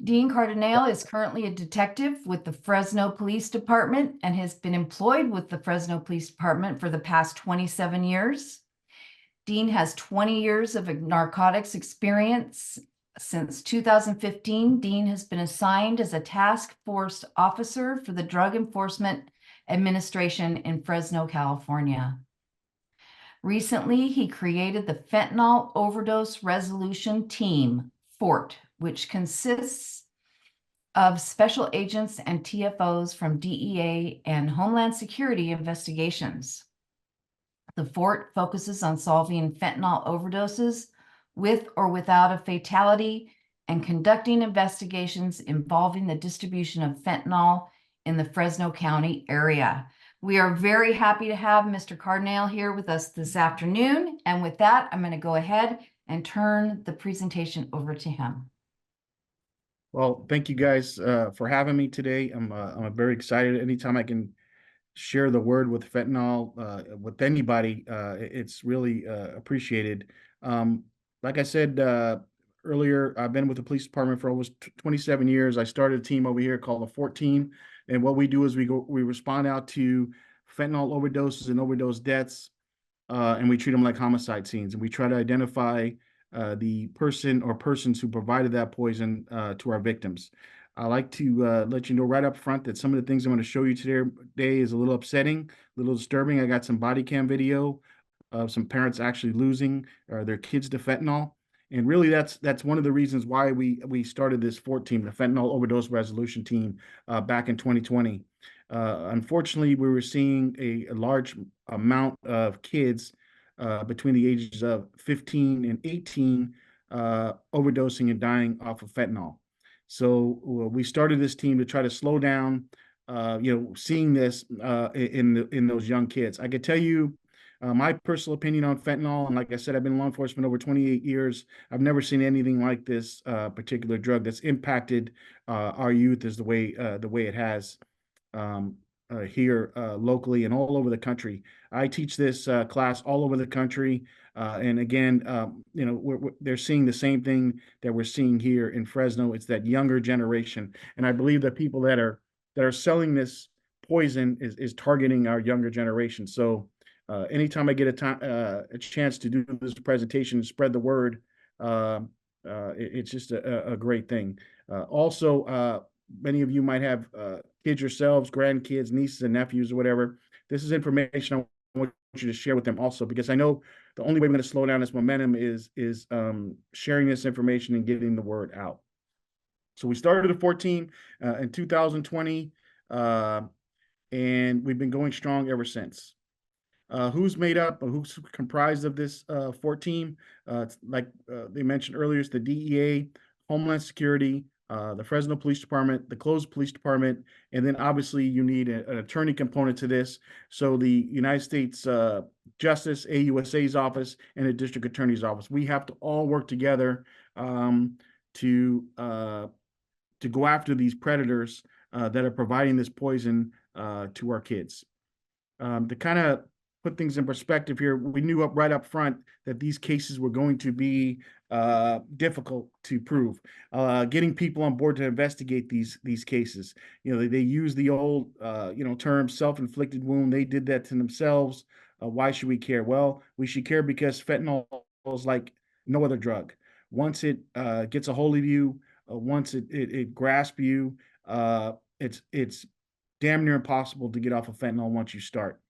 Dean Cardinale is currently a detective with the Fresno Police Department and has been employed with the Fresno Police Department for the past 27 years. Dean has 20 years of narcotics experience. Since 2015, Dean has been assigned as a task force officer for the Drug Enforcement Administration in Fresno, California. Recently, he created the Fentanyl Overdose Resolution Team, FORT, which consists of special agents and TFOs from DEA and Homeland Security investigations. The FORT focuses on solving fentanyl overdoses with or without a fatality and conducting investigations involving the distribution of fentanyl in the Fresno County area. We are very happy to have Mr. Cardinale here with us this afternoon. And with that, I'm going to go ahead and turn the presentation over to him. Well, thank you guys for having me today. I'm very excited. Anytime I can share the word with fentanyl with anybody, it's really appreciated. Like I said earlier, I've been with the police department for almost 27 years. I started a team over here called the 14, and what we do is we respond out to fentanyl overdoses and overdose deaths, and we treat them like homicide scenes, and we try to identify the person or persons who provided that poison to our victims. I like to let you know right up front that some of the things I'm going to show you today is a little upsetting, a little disturbing. I got some body cam video of some parents actually losing their kids to fentanyl. And really, that's one of the reasons why we started this FORT team, the Fentanyl Overdose Resolution Team, back in 2020. Unfortunately, we were seeing a large amount of kids between the ages of 15 and 18 overdosing and dying off of fentanyl. So we started this team to try to slow down, seeing this in those young kids. I could tell you my personal opinion on fentanyl, and like I said, I've been in law enforcement over 28 years. I've never seen anything like this particular drug that's impacted our youth as the way it has here locally and all over the country. I teach this class all over the country. And again, they're seeing the same thing that we're seeing here in Fresno. It's that younger generation. And I believe that people that are selling this poison is targeting our younger generation. So anytime I get a chance to do this presentation and spread the word, it's just a great thing. Also, many of you might have kids yourselves, grandkids, nieces and nephews, or whatever. This is information I want you to share with them also, because I know the only way we're going to slow down this momentum is sharing this information and getting the word out. So we started a 14 in 2020, and we've been going strong ever since. Who's comprised of this 14? Like they mentioned earlier, it's the DEA, Homeland Security, the Fresno Police Department, the closed police department, and then obviously you need an attorney component to this. So the United States Justice, AUSA's office, and the District Attorney's office. We have to all work together to go after these predators that are providing this poison to our kids. To kind of put things in perspective here, we knew right up front that these cases were going to be difficult to prove. Getting people on board to investigate these cases, they use the old term self-inflicted wound. They did that to themselves. Why should we care? Well, we should care because fentanyl is like no other drug. Once it gets a hold of you, once it grasps you, it's damn near impossible to get off of fentanyl once you start.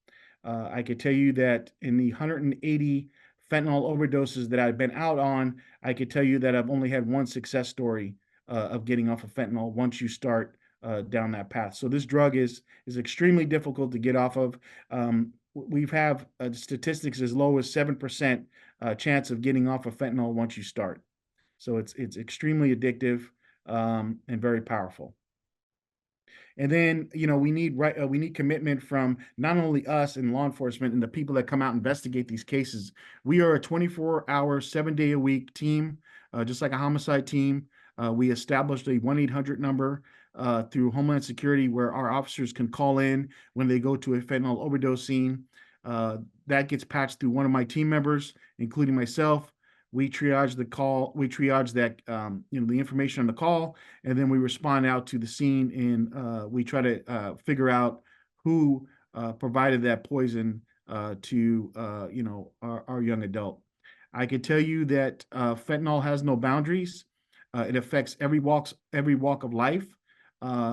I could tell you that in the 180 fentanyl overdoses that I've been out on, I could tell you that I've only had one success story of getting off of fentanyl once you start down that path. So this drug is extremely difficult to get off of. We have statistics as low as 7% chance of getting off of fentanyl once you start. So it's extremely addictive and very powerful. And then, we need commitment from not only us in law enforcement and the people that come out and investigate these cases. We are a 24-hour, 7-day-a-week team, just like a homicide team. We established a 1-800 number through Homeland Security where our officers can call in when they go to a fentanyl overdose scene. That gets patched through one of my team members, including myself. We triage the call, we triage that, the information on the call, and then we respond out to the scene, and we try to figure out who provided that poison to our young adult. I can tell you that fentanyl has no boundaries. It affects every walk of life.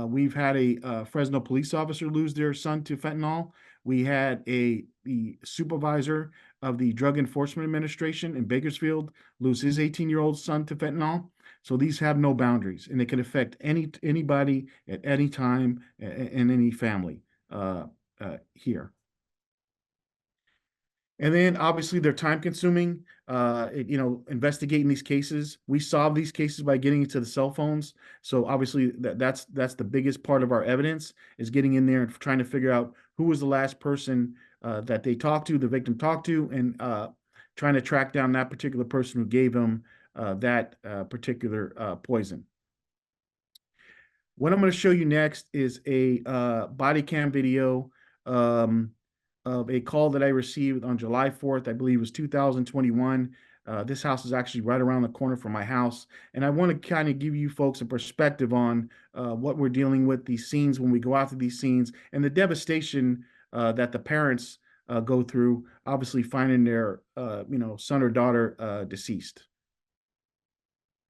We've had a Fresno police officer lose their son to fentanyl. We had the supervisor of the Drug Enforcement Administration in Bakersfield lose his 18-year-old son to fentanyl. So these have no boundaries, and it can affect anybody at any time in any family here. And then obviously they're time consuming, investigating these cases. We solve these cases by getting into the cell phones. So obviously that's the biggest part of our evidence, is getting in there and trying to figure out who was the last person that they talked to, the victim talked to, and trying to track down that particular person who gave them that particular poison. What I'm going to show you next is a body cam video of a call that I received on July 4th, I believe it was 2021. This house is actually right around the corner from my house. And I want to kind of give you folks a perspective on what we're dealing with, these scenes, when we go out to these scenes, and the devastation that the parents go through, obviously finding their son or daughter deceased.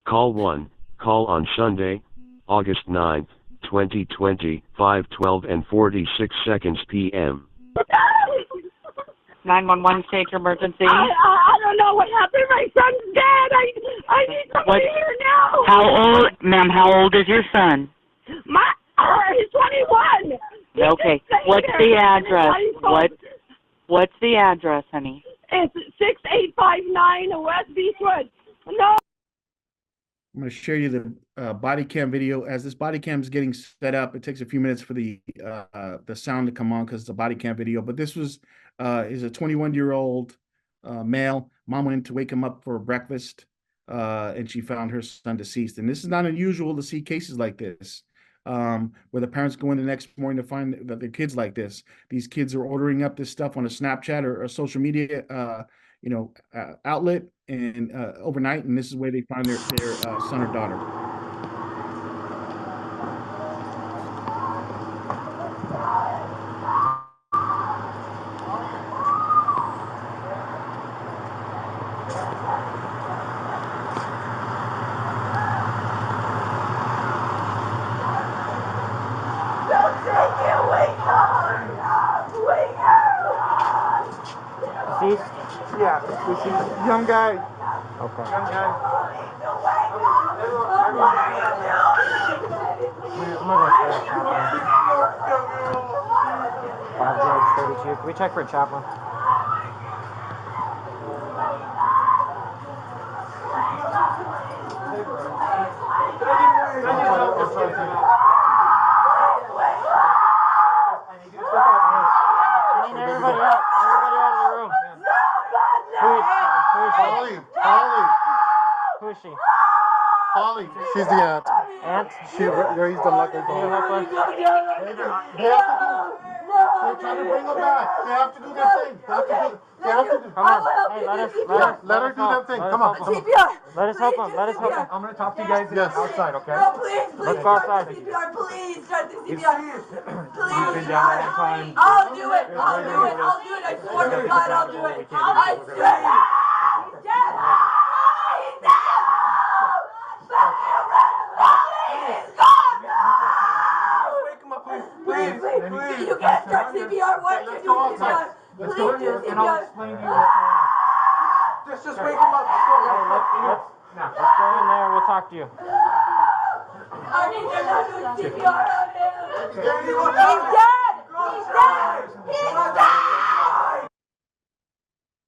Call 1, call on Sunday, August 9th, 2020, 5:12 and 46 seconds p.m. 911 state emergency. I don't know what happened. My son's dead. I need somebody here now. How old, ma'am, how old is your son? He's 21. Okay. What's the address? What's the address, honey? It's 6859 West Beechwood. No. I'm going to show you the body cam video. As this body cam is getting set up, it takes a few minutes for the sound to come on because it's a body cam video. But this is a 21-year-old male. Mom went in to wake him up for breakfast, and she found her son deceased. And this is not unusual to see cases like this, where the parents go in the next morning to find that their kids like this. These kids are ordering up this stuff on a Snapchat or a social media outlet, and overnight, and this is where they find their son or daughter. Yeah, this is young guy. Okay. Young guy. Can we check for a chaplain? Everybody out of the room. Who is she? Holly, she's the aunt. Aunt? She raised them like a dog. They're trying to bring her back. They have to do their thing. They have to do. Come on. Hey, let her do that thing. Come on. Let us help him. I'm going to talk to you guys outside, okay? No, please. Let's go outside. CPR, please. Start the CPR. Please. He's been down a long time. I'll do it. I swear to God, I'll do it. I swear. He's dead. He's dead. He's gone. Wake him up, Please. You can't start CPR. Why can't you do CPR? Let's go in Please do and I'll CPR. explain to you what's going on. Just wake him up. Let's go in there. We'll talk to you. I need to not do CPR on him. He's dead. He's dead.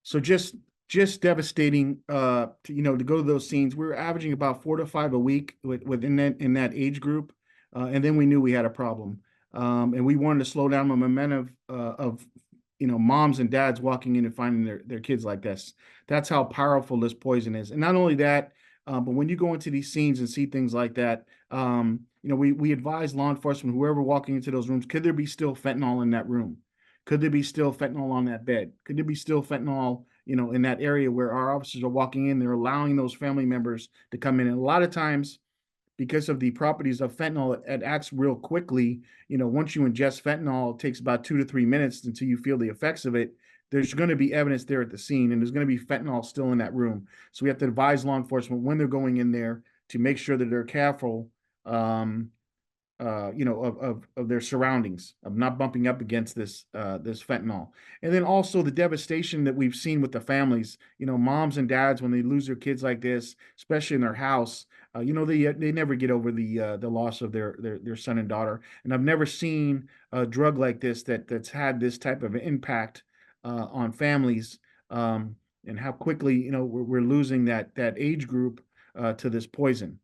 So just devastating to go to those scenes. We were averaging about 4 to 5 a week within in that age group, and then we knew we had a problem, and we wanted to slow down the momentum of moms and dads walking in and finding their kids like this. That's how powerful this poison is. And not only that, but when you go into these scenes and see things like that, we advise law enforcement, whoever walking into those rooms, could there be still fentanyl in that room? Could there be still fentanyl on that bed? Could there be still fentanyl in that area where our officers are walking in, they're allowing those family members to come in. And a lot of times, because of the properties of fentanyl, it acts real quickly. Once you ingest fentanyl, it takes about 2 to 3 minutes until you feel the effects of it. There's going to be evidence there at the scene, and there's going to be fentanyl still in that room. So we have to advise law enforcement when they're going in there to make sure that they're careful, of their surroundings, of not bumping up against this fentanyl. And then also the devastation that we've seen with the families, moms and dads, when they lose their kids like this, especially in their house, they never get over the loss of their son and daughter. And I've never seen a drug like this that's had this type of impact on families, and how quickly we're losing that age group to this poison.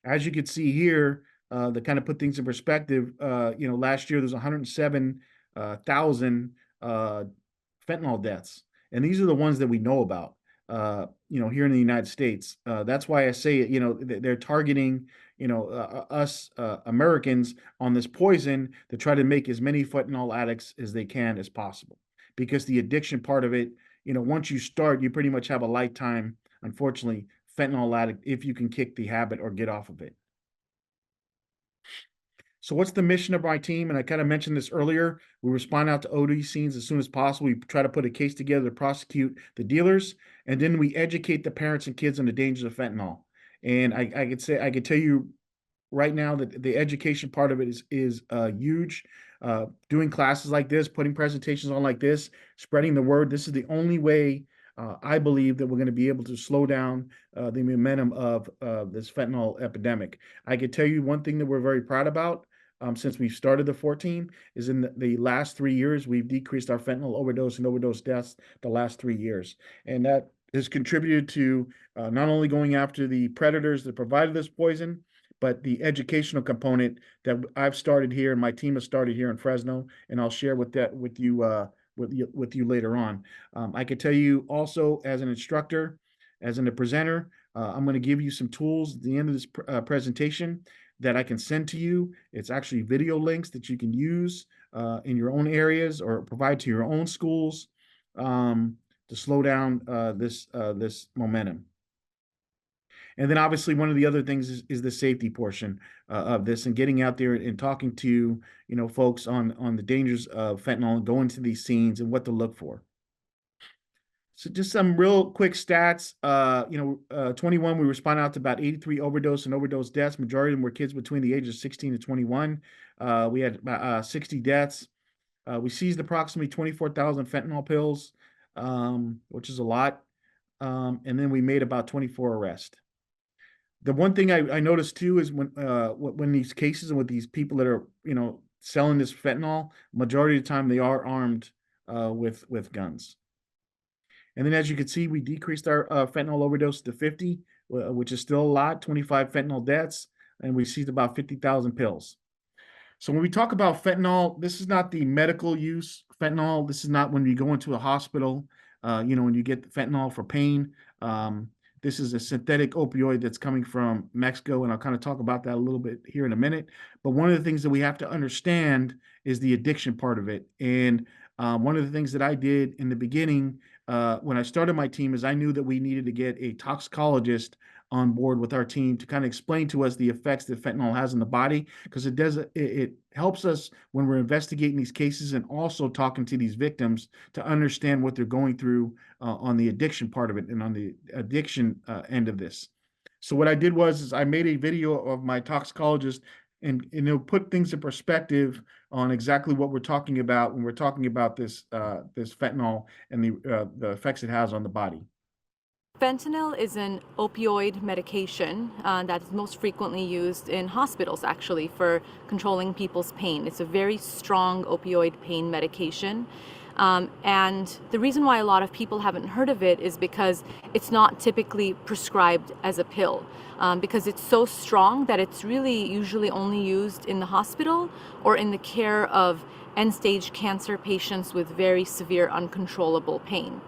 As you can see here, to kind of put things in perspective, last year there's 107,000 fentanyl deaths, and these are the ones that we know about. Here in the United States. That's why I say, they're targeting, us Americans on this poison to try to make as many fentanyl addicts as they can as possible. Because the addiction part of it, once you start, you pretty much have a lifetime, unfortunately, fentanyl addict if you can kick the habit or get off of it. So what's the mission of my team? And I kind of mentioned this earlier. We respond out to OD scenes as soon as possible. We try to put a case together to prosecute the dealers, and then we educate the parents and kids on the dangers of fentanyl. And I could tell you right now that the education part of it is huge. Doing classes like this, putting presentations on like this, spreading the word. This is the only way I believe that we're going to be able to slow down the momentum of this fentanyl epidemic. I can tell you one thing that we're very proud about. Since we've started the 14, is in the last 3 years, we've decreased our fentanyl overdose and overdose deaths the last 3 years. And that has contributed to not only going after the predators that provided this poison, but the educational component that I've started here and my team has started here in Fresno, and I'll share with you later on. I can tell you also, as an instructor, as a presenter, I'm going to give you some tools at the end of this presentation that I can send to you. It's actually video links that you can use in your own areas or provide to your own schools to slow down this momentum. And then obviously one of the other things is the safety portion of this, and getting out there and talking to folks on the dangers of fentanyl and going to these scenes and what to look for. So just some real quick stats. 21, we responded out to about 83 overdose and overdose deaths. Majority of them were kids between the ages of 16 to 21. We had about 60 deaths. We seized approximately 24,000 fentanyl pills, which is a lot. And then we made about 24 arrests. The one thing I noticed too is when these cases and with these people that are selling this fentanyl, majority of the time they are armed with guns. And then as you can see, we decreased our fentanyl overdose to 50, which is still a lot, 25 fentanyl deaths, and we seized about 50,000 pills. So when we talk about fentanyl, this is not the medical use fentanyl. This is not when you go into a hospital, when you get fentanyl for pain. This is a synthetic opioid that's coming from Mexico, and I'll kind of talk about that a little bit here in a minute. But one of the things that we have to understand is the addiction part of it. And one of the things that I did in the beginning when I started my team is I knew that we needed to get a toxicologist on board with our team to kind of explain to us the effects that fentanyl has in the body, because it helps us when we're investigating these cases and also talking to these victims to understand what they're going through on the addiction part of it and on the addiction end of this. So what I did was I made a video of my toxicologist and it'll put things in perspective on exactly what we're talking about when we're talking about this fentanyl and the effects it has on the body. Fentanyl is an opioid medication that is most frequently used in hospitals, actually, for controlling people's pain. It's a very strong opioid pain medication. And the reason why a lot of people haven't heard of it is because it's not typically prescribed as a pill, because it's so strong that it's really usually only used in the hospital or in the care of end-stage cancer patients with very severe uncontrollable pain.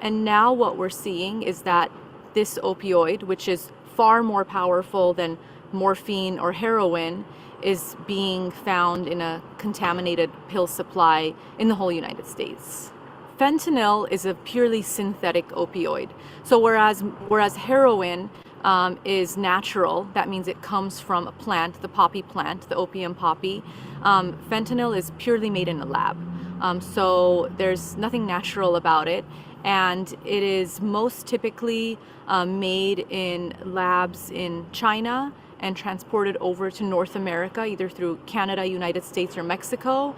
And now what we're seeing is that this opioid, which is far more powerful than morphine or heroin, is being found in a contaminated pill supply in the whole United States. Fentanyl is a purely synthetic opioid. So whereas heroin is natural, that means it comes from a plant, the poppy plant, the opium poppy. Fentanyl is purely made in a lab. So there's nothing natural about it, and it is most typically made in labs in China and transported over to North America, either through Canada, United States, or Mexico,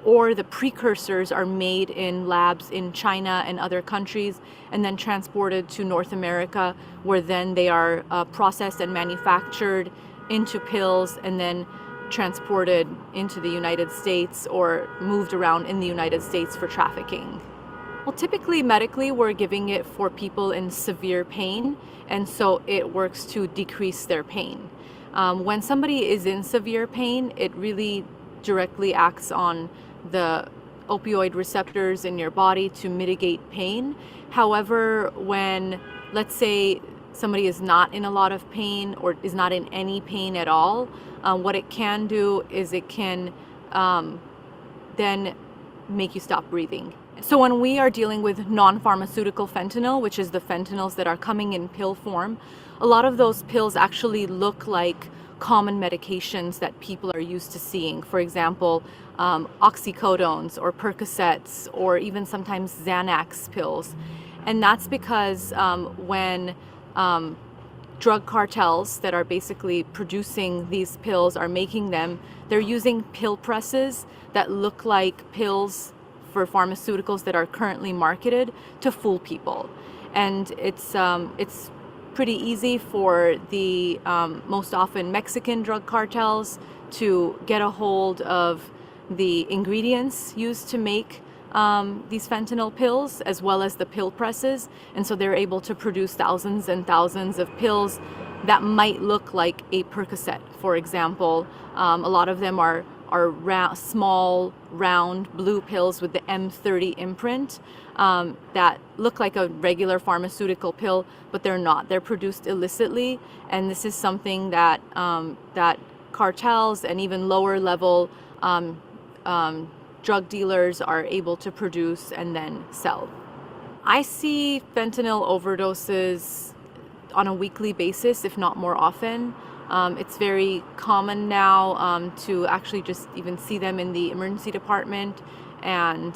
or the precursors are made in labs in China and other countries and then transported to North America, where then they are processed and manufactured into pills and then transported into the United States or moved around in the United States for trafficking. Well, typically medically, we're giving it for people in severe pain, and so it works to decrease their pain. When somebody is in severe pain, it really directly acts on the opioid receptors in your body to mitigate pain. However, when, let's say, somebody is not in a lot of pain or is not in any pain at all, what it can do is it can then make you stop breathing. So when we are dealing with non-pharmaceutical fentanyl, which is the fentanyls that are coming in pill form, a lot of those pills actually look like common medications that people are used to seeing. For example, oxycodones or Percocets or even sometimes Xanax pills. And that's because when drug cartels that are basically producing these pills are making them, they're using pill presses that look like pills for pharmaceuticals that are currently marketed to fool people. And it's pretty easy for the most often Mexican drug cartels to get a hold of the ingredients used to make these fentanyl pills, as well as the pill presses. And so they're able to produce thousands and thousands of pills that might look like a Percocet, for example. A lot of them are small, round, blue pills with the M30 imprint that look like a regular pharmaceutical pill, but they're not. They're produced illicitly, and this is something that that cartels and even lower level drug dealers are able to produce and then sell. I see fentanyl overdoses on a weekly basis, if not more often. It's very common now to actually just even see them in the emergency department and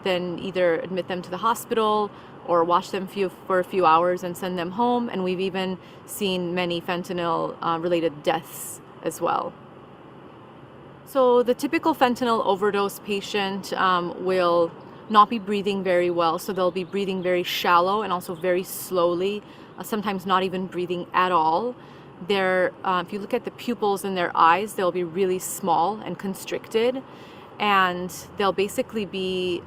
then either admit them to the hospital or watch them for a few hours and send them home. And we've even seen many fentanyl related deaths as well. So the typical fentanyl overdose patient will not be breathing very well. So they'll be breathing very shallow and also very slowly, sometimes not even breathing at all. If you look at the pupils in their eyes, they'll be really small and constricted, and they'll basically be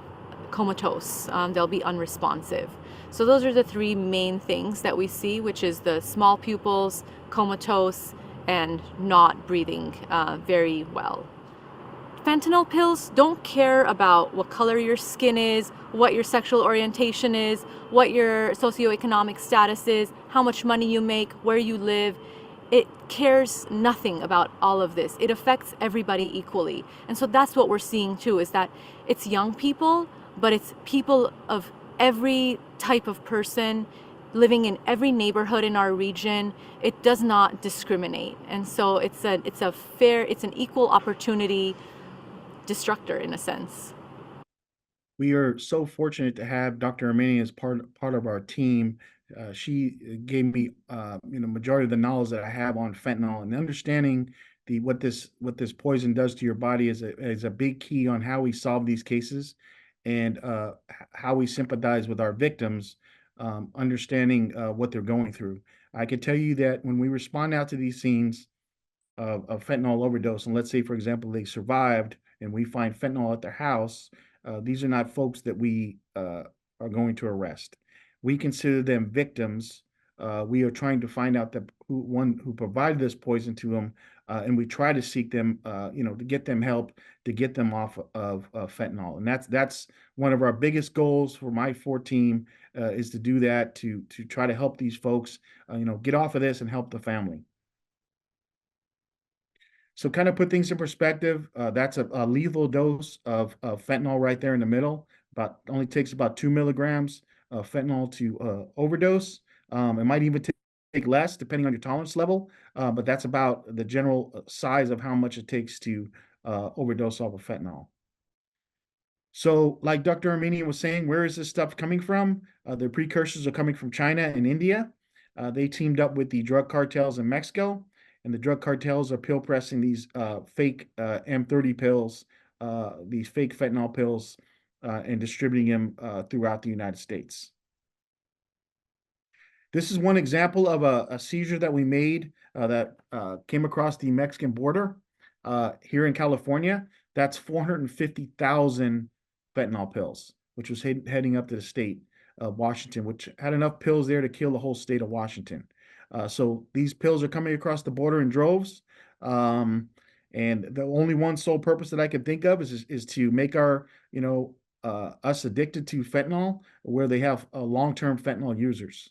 comatose. They'll be unresponsive. So those are the three main things that we see, which is the small pupils, comatose, and not breathing very well. Fentanyl pills don't care about what color your skin is, what your sexual orientation is, what your socioeconomic status is, how much money you make, where you live. It cares nothing about all of this. It affects everybody equally. And so that's what we're seeing too, is that it's young people, but it's people of every type of person living in every neighborhood in our region. It does not discriminate. And so it's an equal opportunity destructor in a sense. We are so fortunate to have Dr. Armeni as part of our team. She gave me, majority of the knowledge that I have on fentanyl, and understanding what this poison does to your body is a big key on how we solve these cases, and how we sympathize with our victims, understanding what they're going through. I can tell you that when we respond out to these scenes of fentanyl overdose, and let's say, for example, they survived and we find fentanyl at their house, these are not folks that we are going to arrest. We consider them victims. We are trying to find out who provided this poison to them, and we try to seek them, to get them help, to get them off of fentanyl. And that's one of our biggest goals for my 4 team, is to do that, to try to help these folks, get off of this and help the family. So kind of put things in perspective, that's a lethal dose of fentanyl right there in the middle. About only takes about 2 milligrams of fentanyl to overdose. It might even take less depending on your tolerance level, but that's about the general size of how much it takes to overdose off of fentanyl. So, like Dr. Armenian was saying, where is this stuff coming from? The precursors are coming from China and India. They teamed up with the drug cartels in Mexico, and the drug cartels are pill pressing these fake M30 pills, these fake fentanyl pills, and distributing them throughout the United States. This is one example of a seizure that we made that came across the Mexican border here in California. That's 450,000 fentanyl pills, which was heading up to the state of Washington, which had enough pills there to kill the whole state of Washington. So these pills are coming across the border in droves. And the only one sole purpose that I can think of is to make our, us addicted to fentanyl, where they have long-term fentanyl users.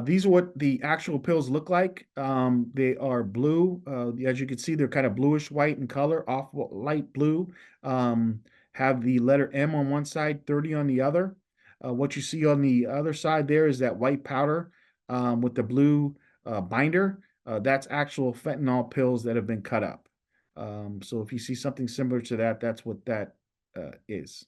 These are what the actual pills look like. They are blue. As you can see, they're kind of bluish white in color, off light blue. Have the letter M on one side, 30 on the other. What you see on the other side there is that white powder with the blue binder. That's actual fentanyl pills that have been cut up. So if you see something similar to that, that's what that is.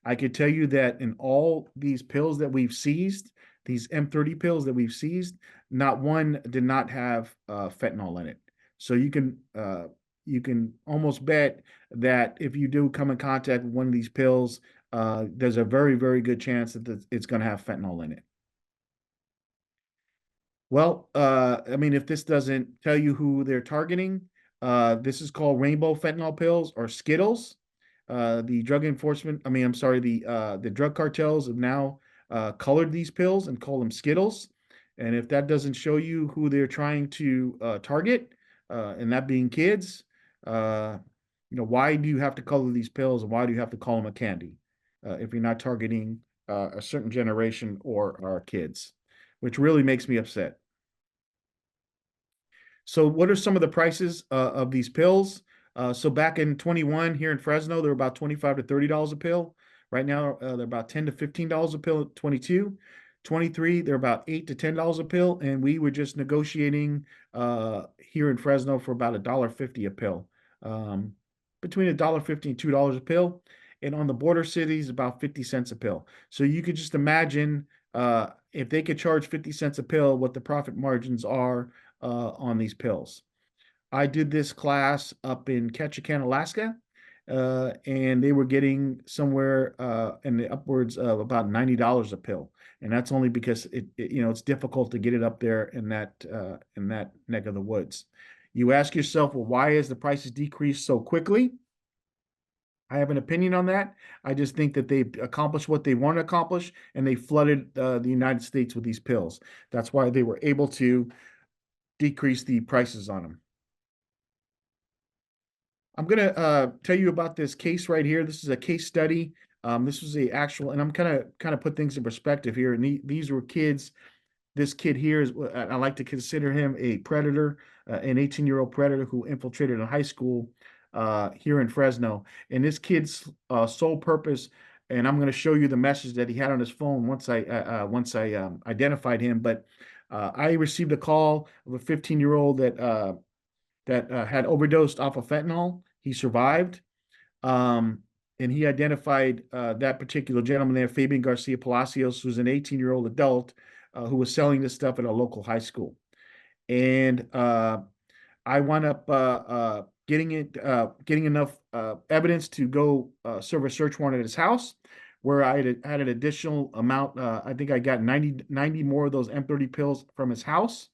I could tell you that in all these pills that we've seized, these M30 pills that we've seized, not one did not have fentanyl in it. So you can almost bet that if you do come in contact with one of these pills, there's a very, very good chance that it's going to have fentanyl in it. Well, I mean, if this doesn't tell you who they're targeting, this is called rainbow fentanyl pills or Skittles. The drug enforcement, I'm sorry, the drug cartels have now colored these pills and call them Skittles. And if that doesn't show you who they're trying to target, and that being kids, why do you have to color these pills and why do you have to call them a candy if you're not targeting a certain generation or our kids, which really makes me upset. So what are some of the prices of these pills? So back in 21 here in Fresno, they're about $25 to $30 a pill. Right now, they're about $10 to $15 a pill at 22. 23, they're about $8 to $10 a pill. And we were just negotiating here in Fresno for about $1.50 a pill. Between $1.50 and $2 a pill. And on the border cities, about 50 cents a pill. So you could just imagine if they could charge 50 cents a pill, what the profit margins are on these pills. I did this class up in Ketchikan, Alaska, and they were getting somewhere in the upwards of about $90 a pill, and that's only because it's difficult to get it up there in that neck of the woods. You ask yourself, well, why has the prices decreased so quickly? I have an opinion on that. I just think that they've accomplished what they want to accomplish, and they flooded the United States with these pills. That's why they were able to decrease the prices on them. I'm going to tell you about this case right here. This is a case study. This was a actual, and I'm kind of put things in perspective here. And these were kids. This kid here is, I like to consider him a predator, an 18-year-old predator who infiltrated a high school here in Fresno. And this kid's sole purpose, and I'm going to show you the message that he had on his phone once I identified him. But I received a call of a 15-year-old that had overdosed off of fentanyl. He survived. And he identified that particular gentleman there, Fabian Garcia Palacios, who's an 18-year-old adult who was selling this stuff at a local high school. And I wound up getting enough evidence to go serve a search warrant at his house, where I had an additional amount. I think I got 90 more of those M30 pills from his house.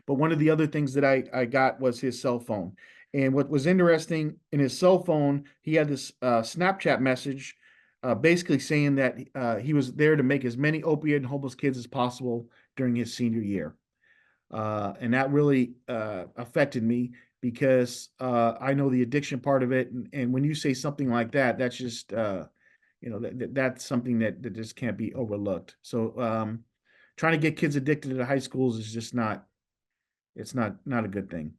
But one of the other things that I got was his cell phone. And what was interesting, in his cell phone, he had this Snapchat message basically saying that he was there to make as many opiate and homeless kids as possible during his senior year. And that really affected me because I know the addiction part of it. And when you say something like that, that's just, that's something that just can't be overlooked. So trying to get kids addicted to high schools is just not It's not a good thing.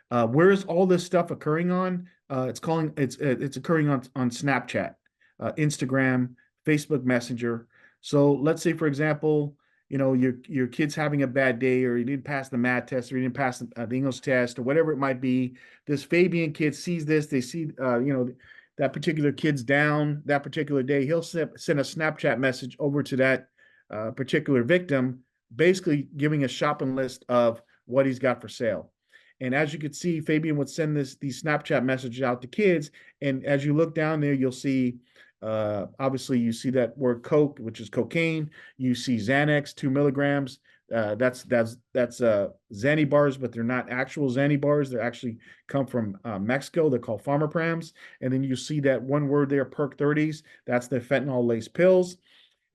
Where is all this stuff occurring on? It's occurring on Snapchat, Instagram, Facebook Messenger. So let's say, for example, your kid's having a bad day, or you didn't pass the math test, or you didn't pass the English test, or whatever it might be. This Fabian kid sees this. They see, that particular kid's down that particular day. He'll send a Snapchat message over to that particular victim, basically giving a shopping list of what he's got for sale. And as you can see, Fabian would send these Snapchat messages out to kids. And as you look down there, you'll see, obviously, you see that word Coke, which is cocaine. You see Xanax, 2 milligrams. That's Xanny bars, but they're not actual Xanny bars. They actually come from Mexico. They're called Pharmaprams. And then you see that one word there, Perk 30s. That's the fentanyl laced pills.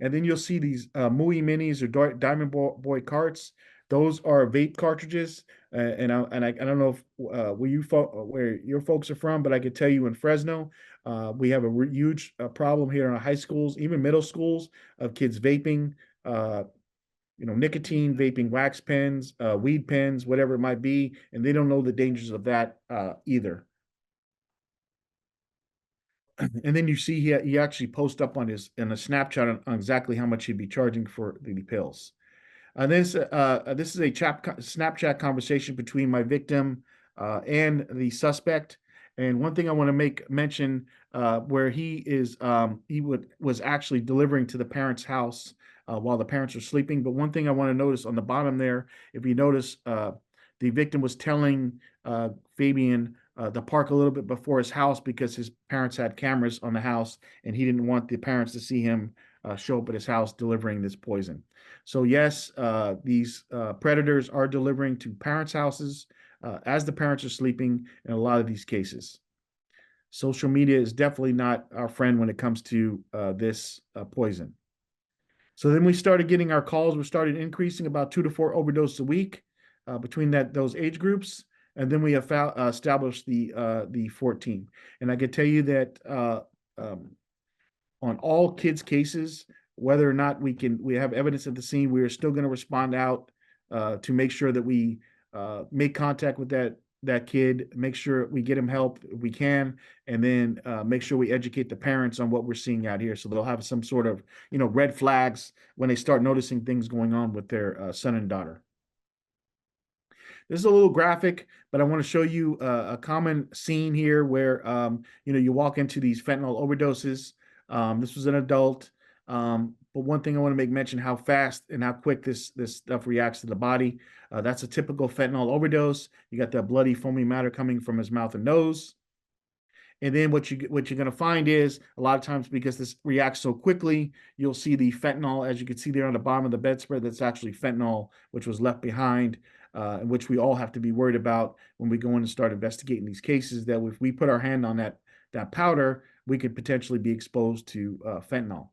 And then you'll see these Muy Minis or Diamond Boy carts. Those are vape cartridges. And I don't know if, where your folks are from, but I could tell you in Fresno, we have a huge problem here in our high schools, even middle schools, of kids vaping, nicotine, vaping wax pens, weed pens, whatever it might be, and they don't know the dangers of that either. And then you see he actually posts up in a Snapchat on exactly how much he'd be charging for the pills. This is a Snapchat conversation between my victim and the suspect. And one thing I want to mention, where he was actually delivering to the parents' house while the parents are sleeping. But one thing I want to notice on the bottom there, if you notice, the victim was telling Fabian to park a little bit before his house because his parents had cameras on the house, and he didn't want the parents to see him show up at his house delivering this poison. So yes, these predators are delivering to parents' houses as the parents are sleeping in a lot of these cases. Social media is definitely not our friend when it comes to this poison. So then we started getting our calls. We started increasing about 2 to 4 overdoses a week between those age groups. And then we have established the 14. And I can tell you that on all kids' cases, whether or not we have evidence at the scene, we are still going to respond out to make sure that we make contact with that kid, make sure we get him help if we can, and then make sure we educate the parents on what we're seeing out here, so they'll have some sort of red flags when they start noticing things going on with their son and daughter. This is a little graphic, but I want to show you a common scene here where you walk into these fentanyl overdoses. This was an adult, but one thing I want to make mention, how fast and how quick this stuff reacts to the body. That's a typical fentanyl overdose. You got that bloody foamy matter coming from his mouth and nose. And then what you're going to find is, a lot of times, because this reacts so quickly, you'll see the fentanyl, as you can see there on the bottom of the bedspread. That's actually fentanyl, which was left behind, which we all have to be worried about when we go in and start investigating these cases, that if we put our hand on that powder, we could potentially be exposed to fentanyl.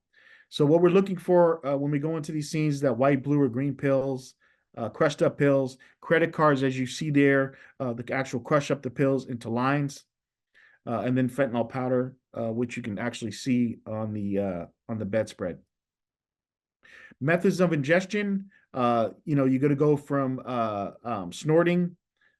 So what we're looking for when we go into these scenes is that white, blue, or green pills, crushed up pills, credit cards, as you see there, the actual crush up the pills into lines. And then fentanyl powder, which you can actually see on the bedspread. Methods of ingestion, you're going to go from snorting,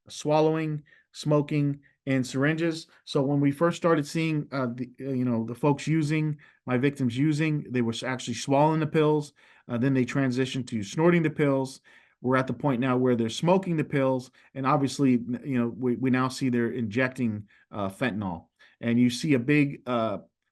swallowing, smoking, and syringes. So when we first started seeing the folks using, my victims using, they were actually swallowing the pills. Then they transitioned to snorting the pills. We're at the point now where they're smoking the pills, and obviously, we now see they're injecting fentanyl. And you see a big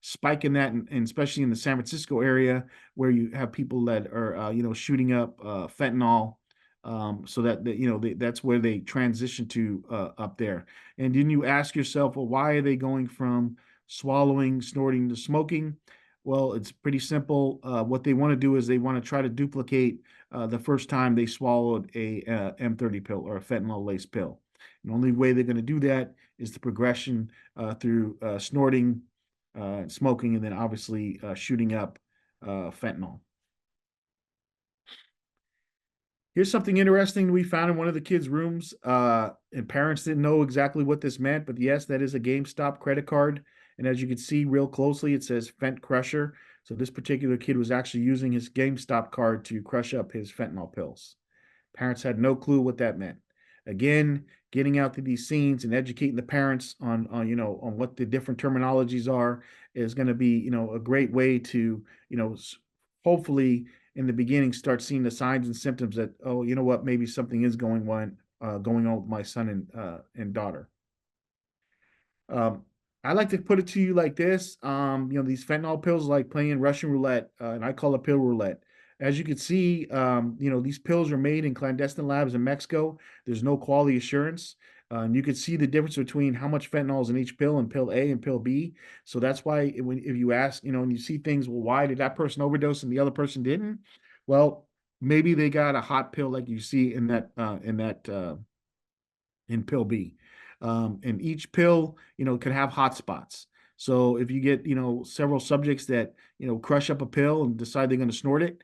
spike in that, and especially in the San Francisco area, where you have people that are, shooting up fentanyl, so that that's where they transition to up there. And then you ask yourself, well, why are they going from swallowing, snorting to smoking? Well, it's pretty simple. What they want to do is they want to try to duplicate the first time they swallowed a M30 pill or a fentanyl laced pill. The only way they're going to do that is the progression through snorting, smoking, and then obviously shooting up fentanyl. Here's something interesting we found in one of the kids' rooms, and parents didn't know exactly what this meant, but yes, that is a GameStop credit card. And as you can see real closely, it says Fent Crusher. So this particular kid was actually using his GameStop card to crush up his fentanyl pills. Parents had no clue what that meant. again, getting out to these scenes and educating the parents on you know, on what the different terminologies are is going to be, you know, a great way to, you know, hopefully in the beginning start seeing the signs and symptoms that, oh, you know what, maybe something is going on with my son and daughter. Um, I like to put it to you like this. You know, these fentanyl pills are like playing Russian roulette, and I call it pill roulette. As you can see, you know, these pills are made in clandestine labs in Mexico. There's no quality assurance. And you can see the difference between how much fentanyl is in each pill and pill A and pill B. So that's why if you ask, you know, and you see things, well, why did that person overdose and the other person didn't? Well, maybe they got a hot pill like you see in pill B. And each pill, you know, could have hot spots. So if you get, you know, several subjects that, you know, crush up a pill and decide they're going to snort it,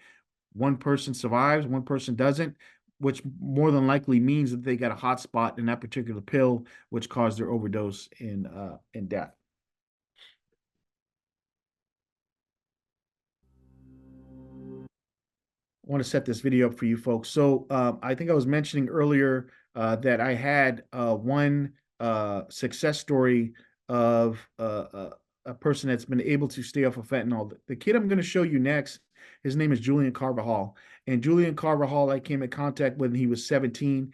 one person survives, one person doesn't, which more than likely means that they got a hot spot in that particular pill, which caused their overdose in death. I want to set this video up for you folks. So I think I was mentioning earlier that I had one success story of a person that's been able to stay off of fentanyl. The kid I'm going to show you next, his name is Julian Carvajal. And Julian Carvajal, I came in contact with when he was 17.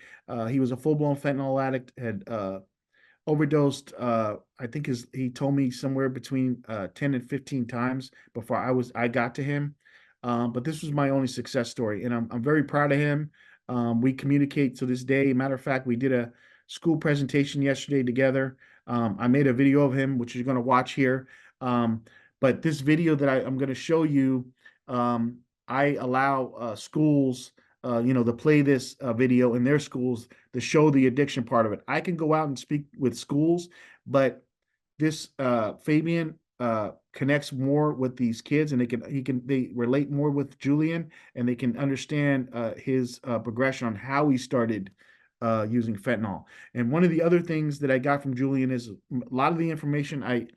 He was a full-blown fentanyl addict, had overdosed. I think he told me somewhere between 10 and 15 times before I got to him. But this was my only success story, and I'm very proud of him. We communicate to this day. Matter of fact, we did a school presentation yesterday together. I made a video of him, which you're going to watch here. But this video that I'm going to show you, I allow schools, you know, to play this video in their schools to show the addiction part of it. I can go out and speak with schools, but this Fabian connects more with these kids, and they relate more with Julian, and they can understand his progression on how he started using fentanyl. And one of the other things that I got from Julian is a lot of the information I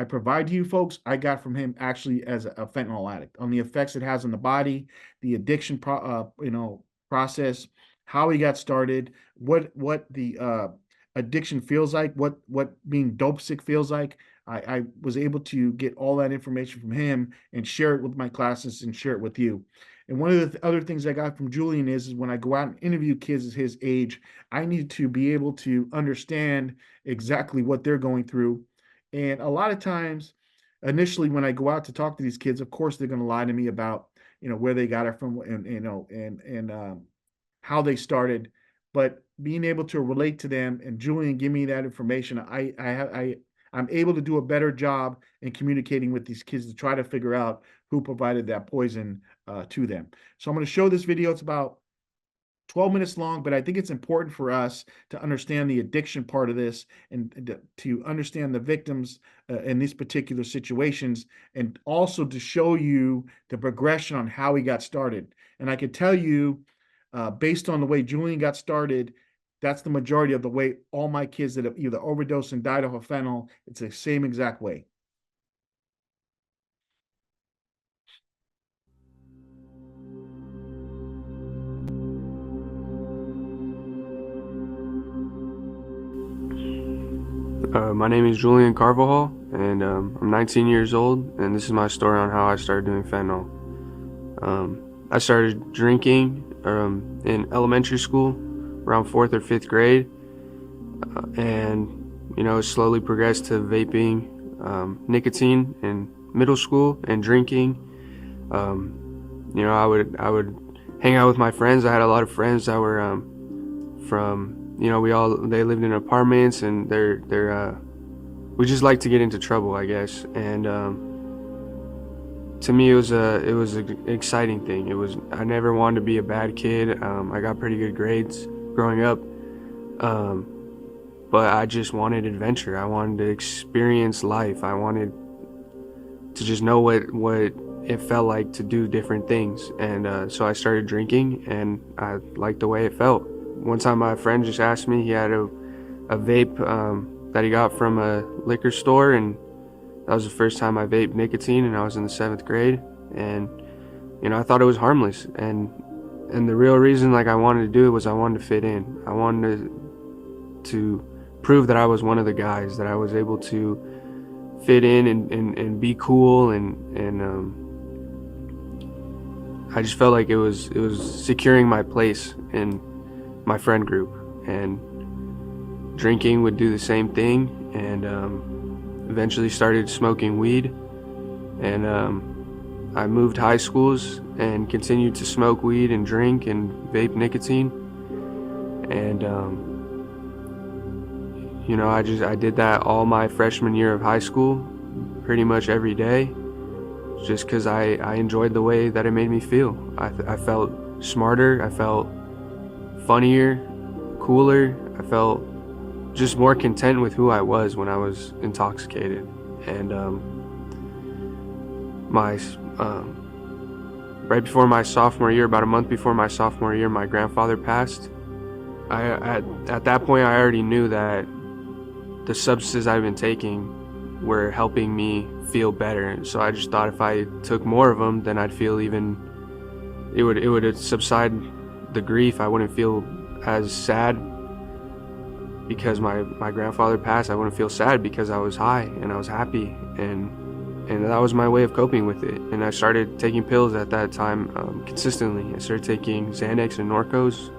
provide to you folks, I got from him actually as a fentanyl addict, on the effects it has on the body, the addiction process, how he got started, what the addiction feels like, what being dope sick feels like. I was able to get all that information from him and share it with my classes and share it with you. And one of the other things I got from Julian is when I go out and interview kids his age, I need to be able to understand exactly what they're going through. And a lot of times, initially, when I go out to talk to these kids, of course, they're going to lie to me about, you know, where they got it from and, you know, and how they started. But being able to relate to them and Julian give me that information, I'm able to do a better job in communicating with these kids to try to figure out who provided that poison to them. So I'm going to show this video. It's about 12 minutes long, but I think it's important for us to understand the addiction part of this and to understand the victims in these particular situations, and also to show you the progression on how he got started. And I can tell you, based on the way Julian got started, that's the majority of the way all my kids that have either overdosed and died of fentanyl, it's the same exact way. My name is Julian Carvajal, and I'm 19 years old, and this is my story on how I started doing fentanyl. I started drinking in elementary school, around 4th or 5th grade, and, you know, slowly progressed to vaping, nicotine in middle school, and drinking. You know, I would hang out with my friends. I had a lot of friends that were from, you know, they lived in apartments, and we just like to get into trouble, I guess. And to me, it was an exciting thing. I never wanted to be a bad kid. I got pretty good grades growing up, but I just wanted adventure. I wanted to experience life. I wanted to just know what it felt like to do different things. And so I started drinking, and I liked the way it felt. One time my friend just asked me, he had a vape that he got from a liquor store, and that was the first time I vaped nicotine, and I was in the 7th grade. And, you know, I thought it was harmless, and And the real reason like I wanted to do it was I wanted to fit in. I wanted to prove that I was one of the guys, that I was able to fit in and be cool, and I just felt like it was securing my place in my friend group. And drinking would do the same thing, and eventually started smoking weed. And I moved high schools and continued to smoke weed and drink and vape nicotine. And you know, I did that all my freshman year of high school, pretty much every day, just because I enjoyed the way that it made me feel. I felt smarter, I felt funnier, cooler, I felt just more content with who I was when I was intoxicated. And right before my sophomore year, about a month before my sophomore year, my grandfather passed. At that point, I already knew that the substances I've been taking were helping me feel better. So I just thought if I took more of them, then I'd feel even, it would subside the grief. I wouldn't feel as sad because my grandfather passed. I wouldn't feel sad because I was high and I was happy, and that was my way of coping with it. And I started taking pills at that time consistently. I started taking Xanax and Norcos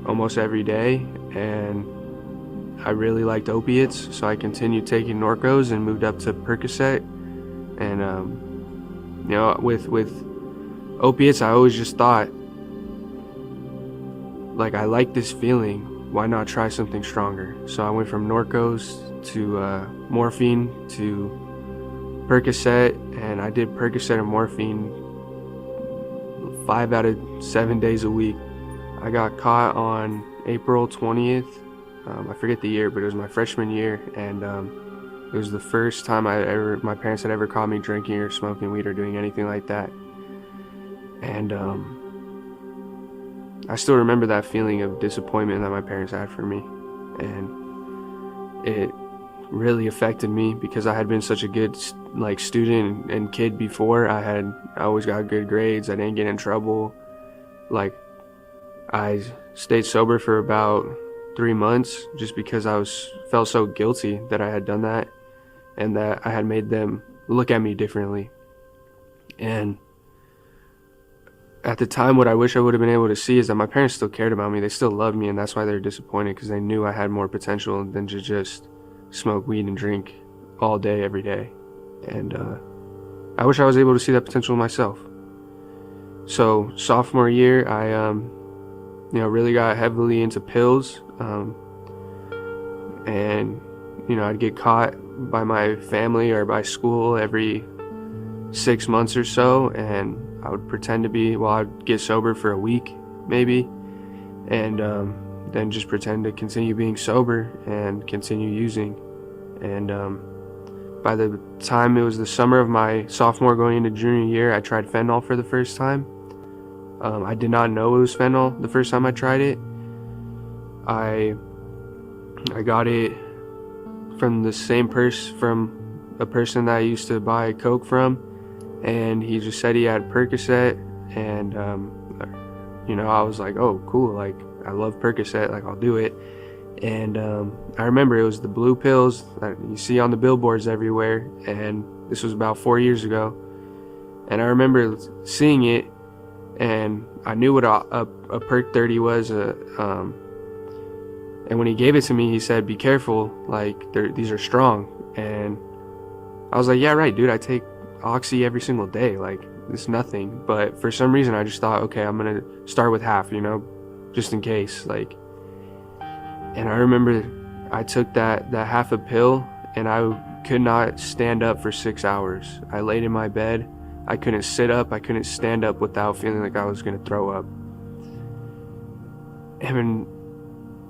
almost every day, and I really liked opiates, so I continued taking Norcos and moved up to Percocet. And you know, with opiates, I always just thought, like, I like this feeling, why not try something stronger? So I went from Norcos to morphine to Percocet, and I did Percocet and morphine 5 out of 7 days a week. I got caught on April 20th. I forget the year, but it was my freshman year, and it was the first time my parents had ever caught me drinking or smoking weed or doing anything like that. And I still remember that feeling of disappointment that my parents had for me, and it really affected me because I had been such a good student and kid before. I always got good grades. I didn't get in trouble. Like, I stayed sober for about 3 months just because I felt so guilty that I had done that and that I had made them look at me differently. And at the time, what I wish I would have been able to see is that my parents still cared about me. They still loved me, and that's why they're disappointed, because they knew I had more potential than to just smoke weed and drink all day, every day. And I wish I was able to see that potential myself. So sophomore year, I really got heavily into pills, and I'd get caught by my family or by school every 6 months or so, and I would pretend to be, I'd get sober for a week maybe, and then just pretend to continue being sober and continue using. And by the time it was the summer of my sophomore going into junior year, I tried fentanyl for the first time. I did not know it was fentanyl the first time I tried it. I got it from the same from a person that I used to buy Coke from, and he just said he had Percocet, and I was like, oh cool, like I love Percocet, like I'll do it. And I remember it was the blue pills that you see on the billboards everywhere, and this was about 4 years ago. And I remember seeing it, and I knew what a Perc 30 was. And when he gave it to me, he said, "Be careful, like these are strong." And I was like, "Yeah, right, dude. I take Oxy every single day. Like it's nothing." But for some reason, I just thought, okay, I'm gonna start with half, just in case, like. And I remember I took that half a pill, and I could not stand up for 6 hours. I laid in my bed. I couldn't sit up. I couldn't stand up without feeling like I was gonna throw up. And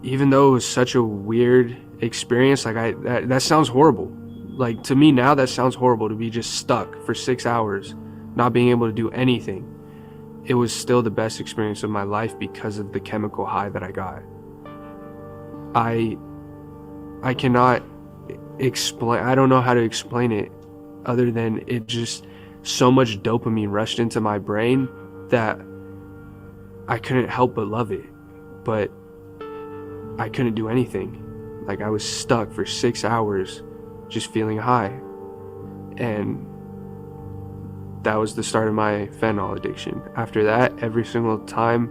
even though it was such a weird experience, like that sounds horrible. Like to me now, that sounds horrible to be just stuck for 6 hours, not being able to do anything. It was still the best experience of my life because of the chemical high that I got. I cannot explain, I don't know how to explain it other than it just, so much dopamine rushed into my brain that I couldn't help but love it, but I couldn't do anything. Like, I was stuck for 6 hours just feeling high. And that was the start of my fentanyl addiction. After that, every single time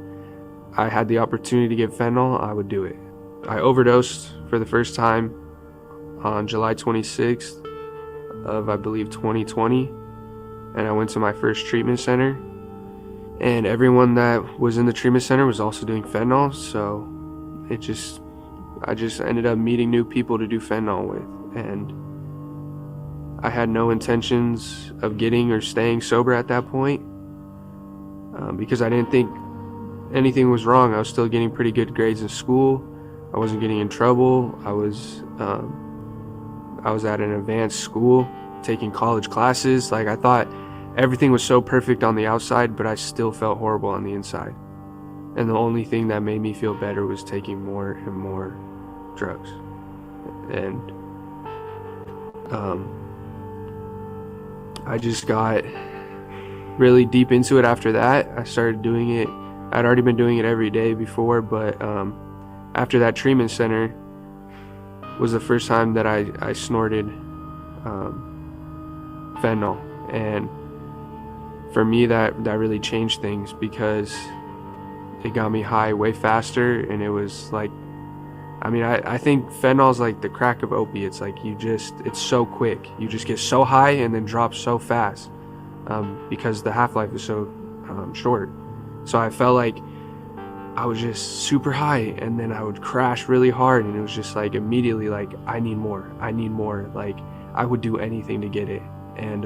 I had the opportunity to get fentanyl, I would do it. I overdosed for the first time on July 26th of, I believe, 2020. And I went to my first treatment center. And everyone that was in the treatment center was also doing fentanyl, so I just ended up meeting new people to do fentanyl with. And I had no intentions of getting or staying sober at that point, because I didn't think anything was wrong. I was still getting pretty good grades in school. I wasn't getting in trouble. I was at an advanced school taking college classes. Like, I thought everything was so perfect on the outside, but I still felt horrible on the inside. And the only thing that made me feel better was taking more and more drugs. And I just got really deep into it after that. I started doing it. I'd already been doing it every day before, but after that treatment center was the first time that I snorted fentanyl. And for me, that really changed things, because it got me high way faster. And it was like, I mean, I think fentanyl is like the crack of opiates. Like, it's so quick. You just get so high and then drop so fast, because the half-life is so short. So I felt like I was just super high, and then I would crash really hard, and it was just like immediately like, I need more. Like, I would do anything to get it. And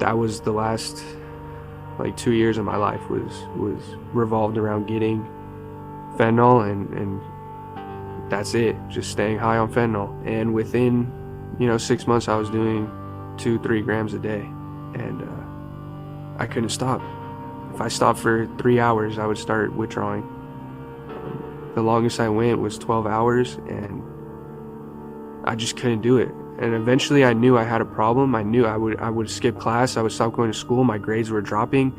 that was the last like 2 years of my life was revolved around getting fentanyl, and that's it, just staying high on fentanyl. And within 6 months, I was doing 2-3 grams a day, and I couldn't stop. If I stopped for 3 hours, I would start withdrawing. The longest I went was 12 hours, and I just couldn't do it. And eventually I knew I had a problem. I knew I would skip class. I would stop going to school. My grades were dropping.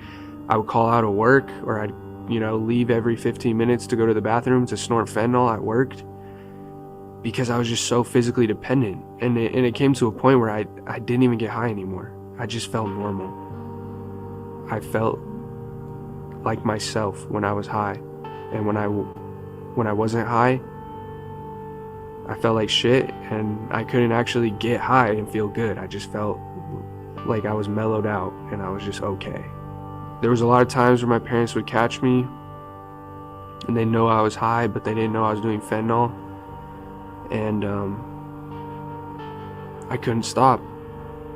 I would call out of work, or I'd leave every 15 minutes to go to the bathroom to snort fentanyl at work, because I was just so physically dependent. And it came to a point where I didn't even get high anymore. I just felt normal. I felt like myself when I was high. And when I wasn't high, I felt like shit, and I couldn't actually get high and feel good. I just felt like I was mellowed out, and I was just okay. There was a lot of times where my parents would catch me, and they know I was high, but they didn't know I was doing fentanyl. And I couldn't stop.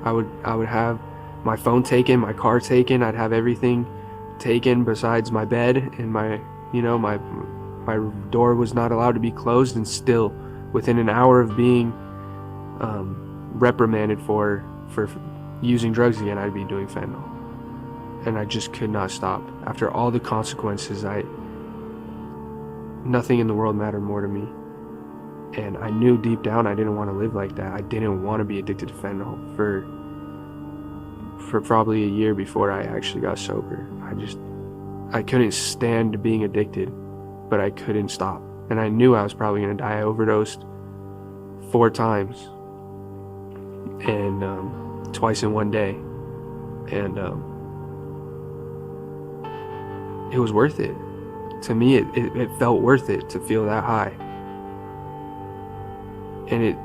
I would have my phone taken, my car taken. I'd have everything taken besides my bed, and my door was not allowed to be closed. And still, within an hour of being reprimanded for using drugs again, I'd be doing fentanyl. And I just could not stop. After all the consequences, nothing in the world mattered more to me. And I knew deep down I didn't want to live like that. I didn't want to be addicted to fentanyl for probably a year before I actually got sober. I couldn't stand being addicted, but I couldn't stop. And I knew I was probably going to die. I overdosed 4 times, and twice in one day. And it was worth it. To me, it felt worth it to feel that high. And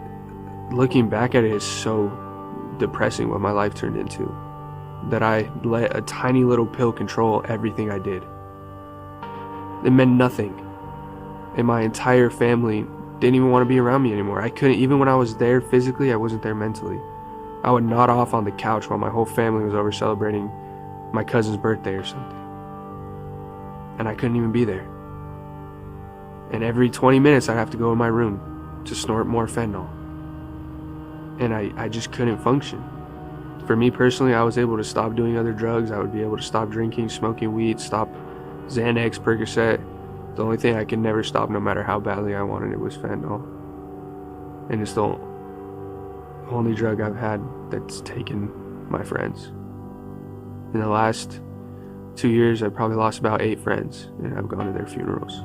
looking back at it, is so depressing what my life turned into. That I let a tiny little pill control everything I did. It meant nothing. And my entire family didn't even want to be around me anymore. I couldn't, even when I was there physically, I wasn't there mentally. I would nod off on the couch while my whole family was over celebrating my cousin's birthday or something. And I couldn't even be there. And every 20 minutes I'd have to go in my room to snort more fentanyl. And I just couldn't function. For me personally, I was able to stop doing other drugs. I would be able to stop drinking, smoking weed, stop Xanax, Percocet. The only thing I could never stop, no matter how badly I wanted it, was fentanyl. And it's the only drug I've had that's taken my friends. In the last 2 years, I probably lost about 8 friends, and I've gone to their funerals.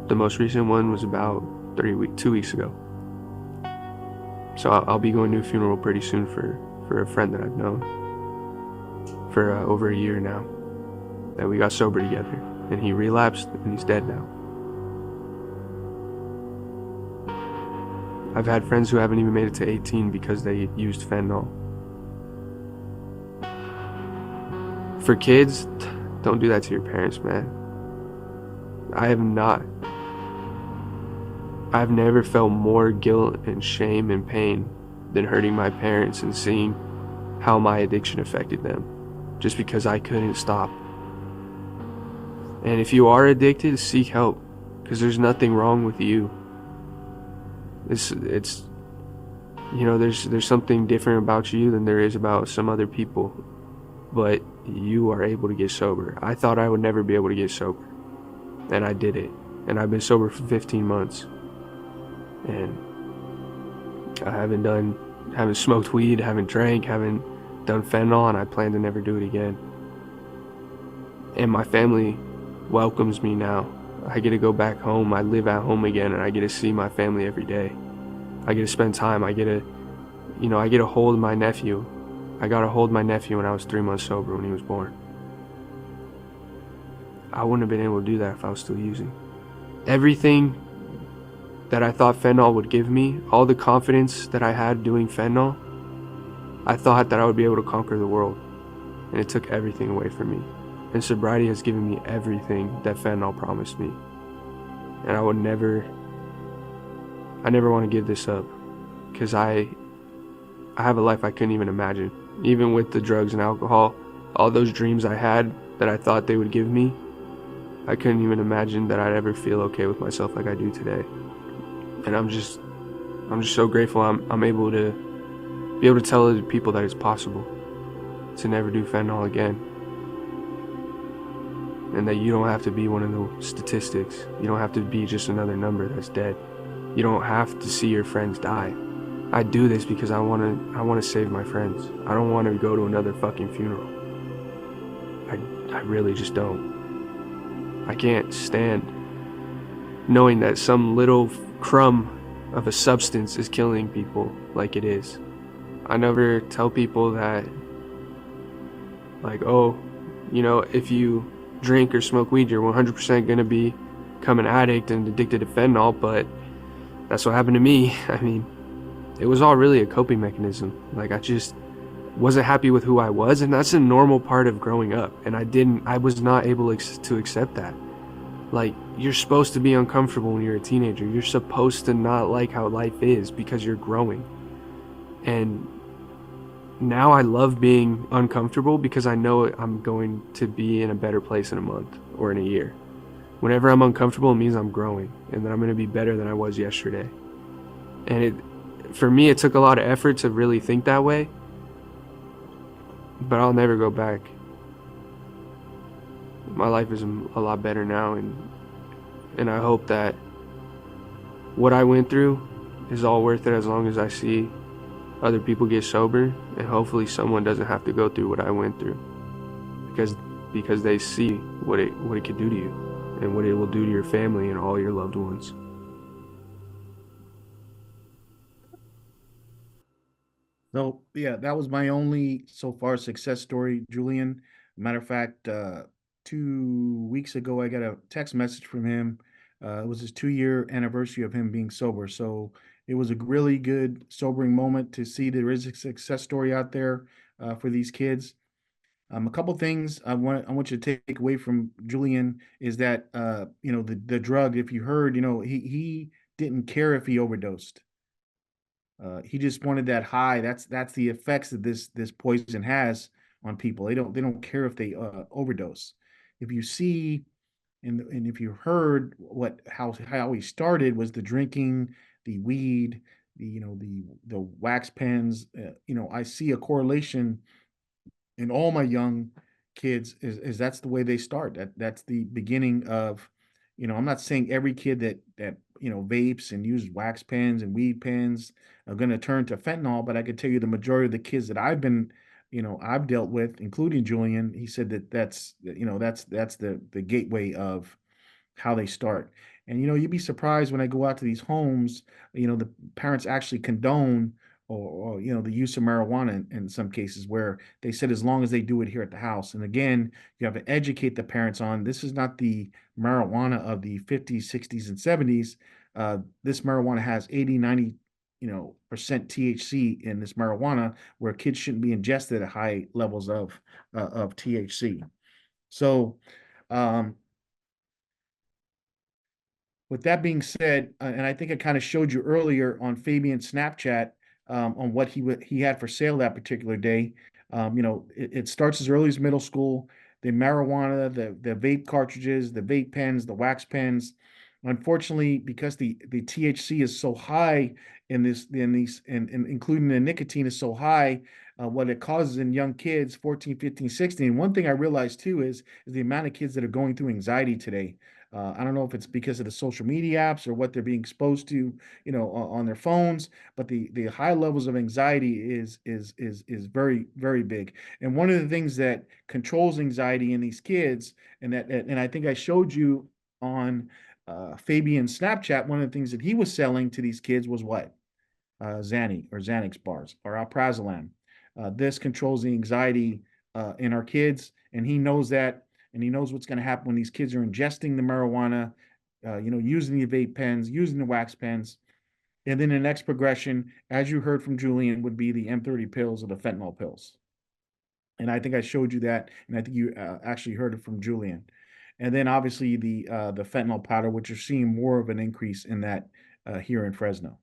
The most recent one was about 2 weeks ago. So I'll be going to a funeral pretty soon for a friend that I've known for over a year now, that we got sober together, and he relapsed and he's dead now. I've had friends who haven't even made it to 18 because they used fentanyl. For kids, don't do that to your parents, man. I've never felt more guilt and shame and pain than hurting my parents and seeing how my addiction affected them, just because I couldn't stop. And if you are addicted, seek help, because there's nothing wrong with you. It's you know, there's something different about you than there is about some other people, but you are able to get sober. I thought I would never be able to get sober, and I did it, and I've been sober for 15 months, and I haven't smoked weed, haven't drank, haven't done fentanyl, and I plan to never do it again. And my family welcomes me now. I get to go back home. I live at home again, and I get to see my family every day. I get to spend time. I get to hold my nephew. I got to hold my nephew when I was 3 months sober, when he was born. I wouldn't have been able to do that if I was still using. Everything that I thought fentanyl would give me, all the confidence that I had doing fentanyl, I thought that I would be able to conquer the world, and it took everything away from me. And sobriety has given me everything that fentanyl promised me. And I never want to give this up, because I have a life I couldn't even imagine. Even with the drugs and alcohol, all those dreams I had that I thought they would give me, I couldn't even imagine that I'd ever feel okay with myself like I do today. And I'm just so grateful I'm able to tell other people that it's possible to never do fentanyl again. And that you don't have to be one of the statistics. You don't have to be just another number that's dead. You don't have to see your friends die. I do this because I want to save my friends. I don't want to go to another fucking funeral. I really just don't. I can't stand knowing that some little crumb of a substance is killing people like it is. I never tell people that, like, oh, you know, if you drink or smoke weed, you're 100% going to become an addict and addicted to fentanyl, but that's what happened to me. I mean, it was all really a coping mechanism. Like, I just wasn't happy with who I was, and that's a normal part of growing up, and I was not able to accept that. Like, you're supposed to be uncomfortable when you're a teenager. You're supposed to not like how life is because you're growing. And now I love being uncomfortable because I know I'm going to be in a better place in a month or in a year. Whenever I'm uncomfortable, it means I'm growing and that I'm going to be better than I was yesterday. And for me, it took a lot of effort to really think that way, but I'll never go back. My life is a lot better now, and I hope that what I went through is all worth it as long as I see other people get sober, and hopefully someone doesn't have to go through what I went through, because they see what it could do to you and what it will do to your family and all your loved ones. So yeah, that was my only so far success story, Julian. Matter of fact, 2 weeks ago, I got a text message from him. It was his 2-year anniversary of him being sober. So it was a really good sobering moment to see there is a success story out there for these kids. A couple things I want you to take away from Julian is that the drug. If you heard, he didn't care if he overdosed. He just wanted that high. That's the effects that this poison has on people. They don't care if they overdose. If you see and if you heard how he started was the drinking, the weed, the wax pens. I see a correlation in all my young kids is that's the way they start. That's the beginning of, I'm not saying every kid that vapes and uses wax pens and weed pens are going to turn to fentanyl, but I can tell you the majority of the kids that I've been I've dealt with, including Julian. He said that that's the gateway of how they start. And you'd be surprised when I go out to these homes, the parents actually condone or the use of marijuana in some cases where they said as long as they do it here at the house. And again, you have to educate the parents on this is not the marijuana of the 50s, 60s, and 70s. This marijuana has 80, 90, percent THC in this marijuana where kids shouldn't be ingested at high levels of THC. So, um, with that being said, and I think I kind of showed you earlier on Fabian's Snapchat on what he had for sale that particular day. It starts as early as middle school. The marijuana, the vape cartridges, the vape pens, the wax pens. Unfortunately, because the THC is so high in these and including the nicotine is so high, what it causes in young kids, 14, 15, 16. One thing I realized too is the amount of kids that are going through anxiety today. I don't know if it's because of the social media apps or what they're being exposed to, on their phones, but the high levels of anxiety is very, very big. And one of the things that controls anxiety in these kids, and I think I showed you on Fabian's Snapchat, one of the things that he was selling to these kids was what? Xanny or Xanax bars or alprazolam. This controls the anxiety in our kids, and he knows that, and he knows what's going to happen when these kids are ingesting the marijuana, using the vape pens, using the wax pens, and then the next progression, as you heard from Julian, would be the M30 pills or the fentanyl pills. And I think I showed you that, and I think you actually heard it from Julian. And then obviously the fentanyl powder, which you're seeing more of an increase in that here in Fresno.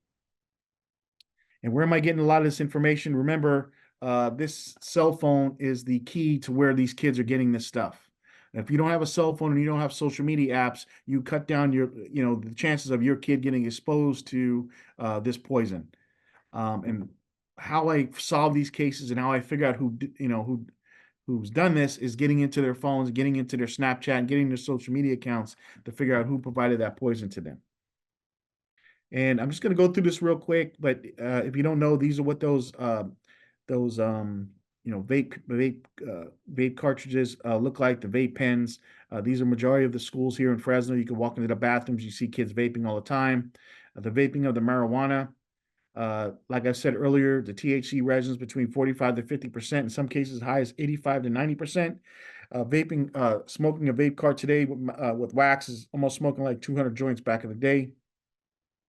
And where am I getting a lot of this information? Remember, this cell phone is the key to where these kids are getting this stuff. If you don't have a cell phone and you don't have social media apps, you cut down the chances of your kid getting exposed to this poison. And how I solve these cases and how I figure out who's done this is getting into their phones, getting into their Snapchat, and getting their social media accounts to figure out who provided that poison to them. And I'm just going to go through this real quick, but if you don't know, these are what those vape cartridges look like. The vape pens. These are majority of the schools here in Fresno. You can walk into the bathrooms, you see kids vaping all the time. The vaping of the marijuana. Like I said earlier, the THC resins between 45 to 50%, in some cases high as 85 to 90%. Smoking a vape cart today with wax is almost smoking like 200 joints back in the day.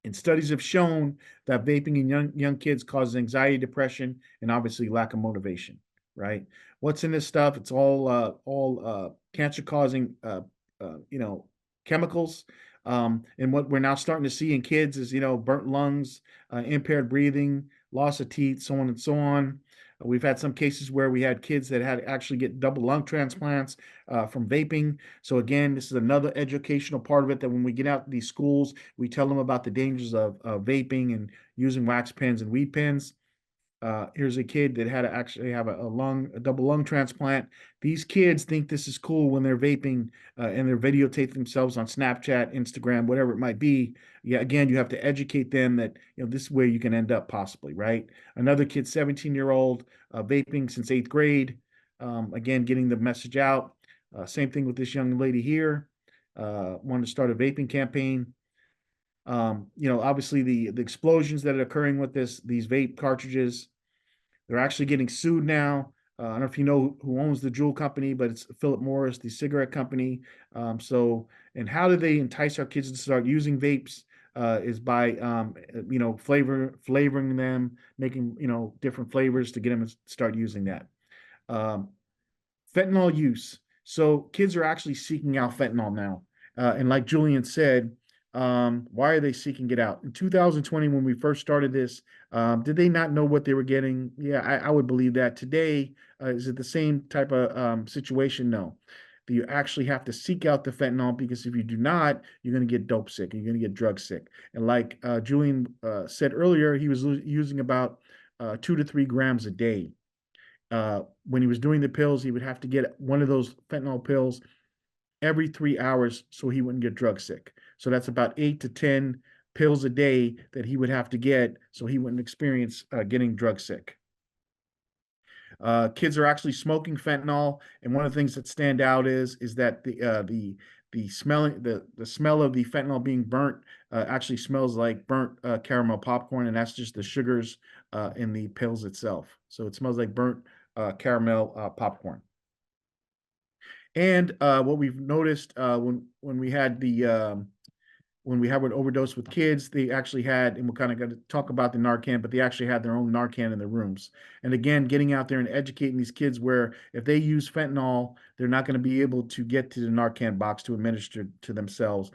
And studies have shown that vaping in young kids causes anxiety, depression, and obviously lack of motivation. Right? What's in this stuff? It's all cancer-causing, chemicals. And what we're now starting to see in kids is, burnt lungs, impaired breathing, loss of teeth, so on and so on. We've had some cases where we had kids that had to actually get double lung transplants from vaping. So again, this is another educational part of it that when we get out to these schools, we tell them about the dangers of vaping and using wax pens and weed pens. Here's a kid that had to actually have a double lung transplant. These kids think this is cool when they're vaping and they're videotaping themselves on Snapchat, Instagram, whatever it might be. Yeah, again, you have to educate them that this is where you can end up possibly, right? Another kid, 17-year-old, vaping since 8th grade. Again, getting the message out. Same thing with this young lady here. Wanted to start a vaping campaign. Obviously the explosions that are occurring with these vape cartridges, they're actually getting sued now. I don't know if you know who owns the Juul company, but it's Philip Morris, the cigarette company. And how do they entice our kids to start using vapes? Is by flavoring them, making different flavors to get them to start using that. Fentanyl use. So kids are actually seeking out fentanyl now. And like Julian said, why are they seeking it out? In 2020, when we first started this, did they not know what they were getting? Yeah, I would believe that. Today, is it the same type of situation? No. You actually have to seek out the fentanyl because if you do not, you're going to get dope sick. You're going to get drug sick. And like Julian said earlier, he was using about 2 to 3 grams a day. When he was doing the pills, he would have to get one of those fentanyl pills every 3 hours so he wouldn't get drug sick. So that's about 8 to 10 pills a day that he would have to get so he wouldn't experience getting drug sick. Kids are actually smoking fentanyl, and one of the things that stand out is that the smell of the fentanyl being burnt actually smells like burnt caramel popcorn, and that's just the sugars in the pills itself. So it smells like burnt caramel popcorn. And what we've noticed when we had when we have an overdose with kids, they actually had, and we're kind of going to talk about the Narcan, but they actually had their own Narcan in their rooms. And again, getting out there and educating these kids where if they use fentanyl, they're not going to be able to get to the Narcan box to administer to themselves.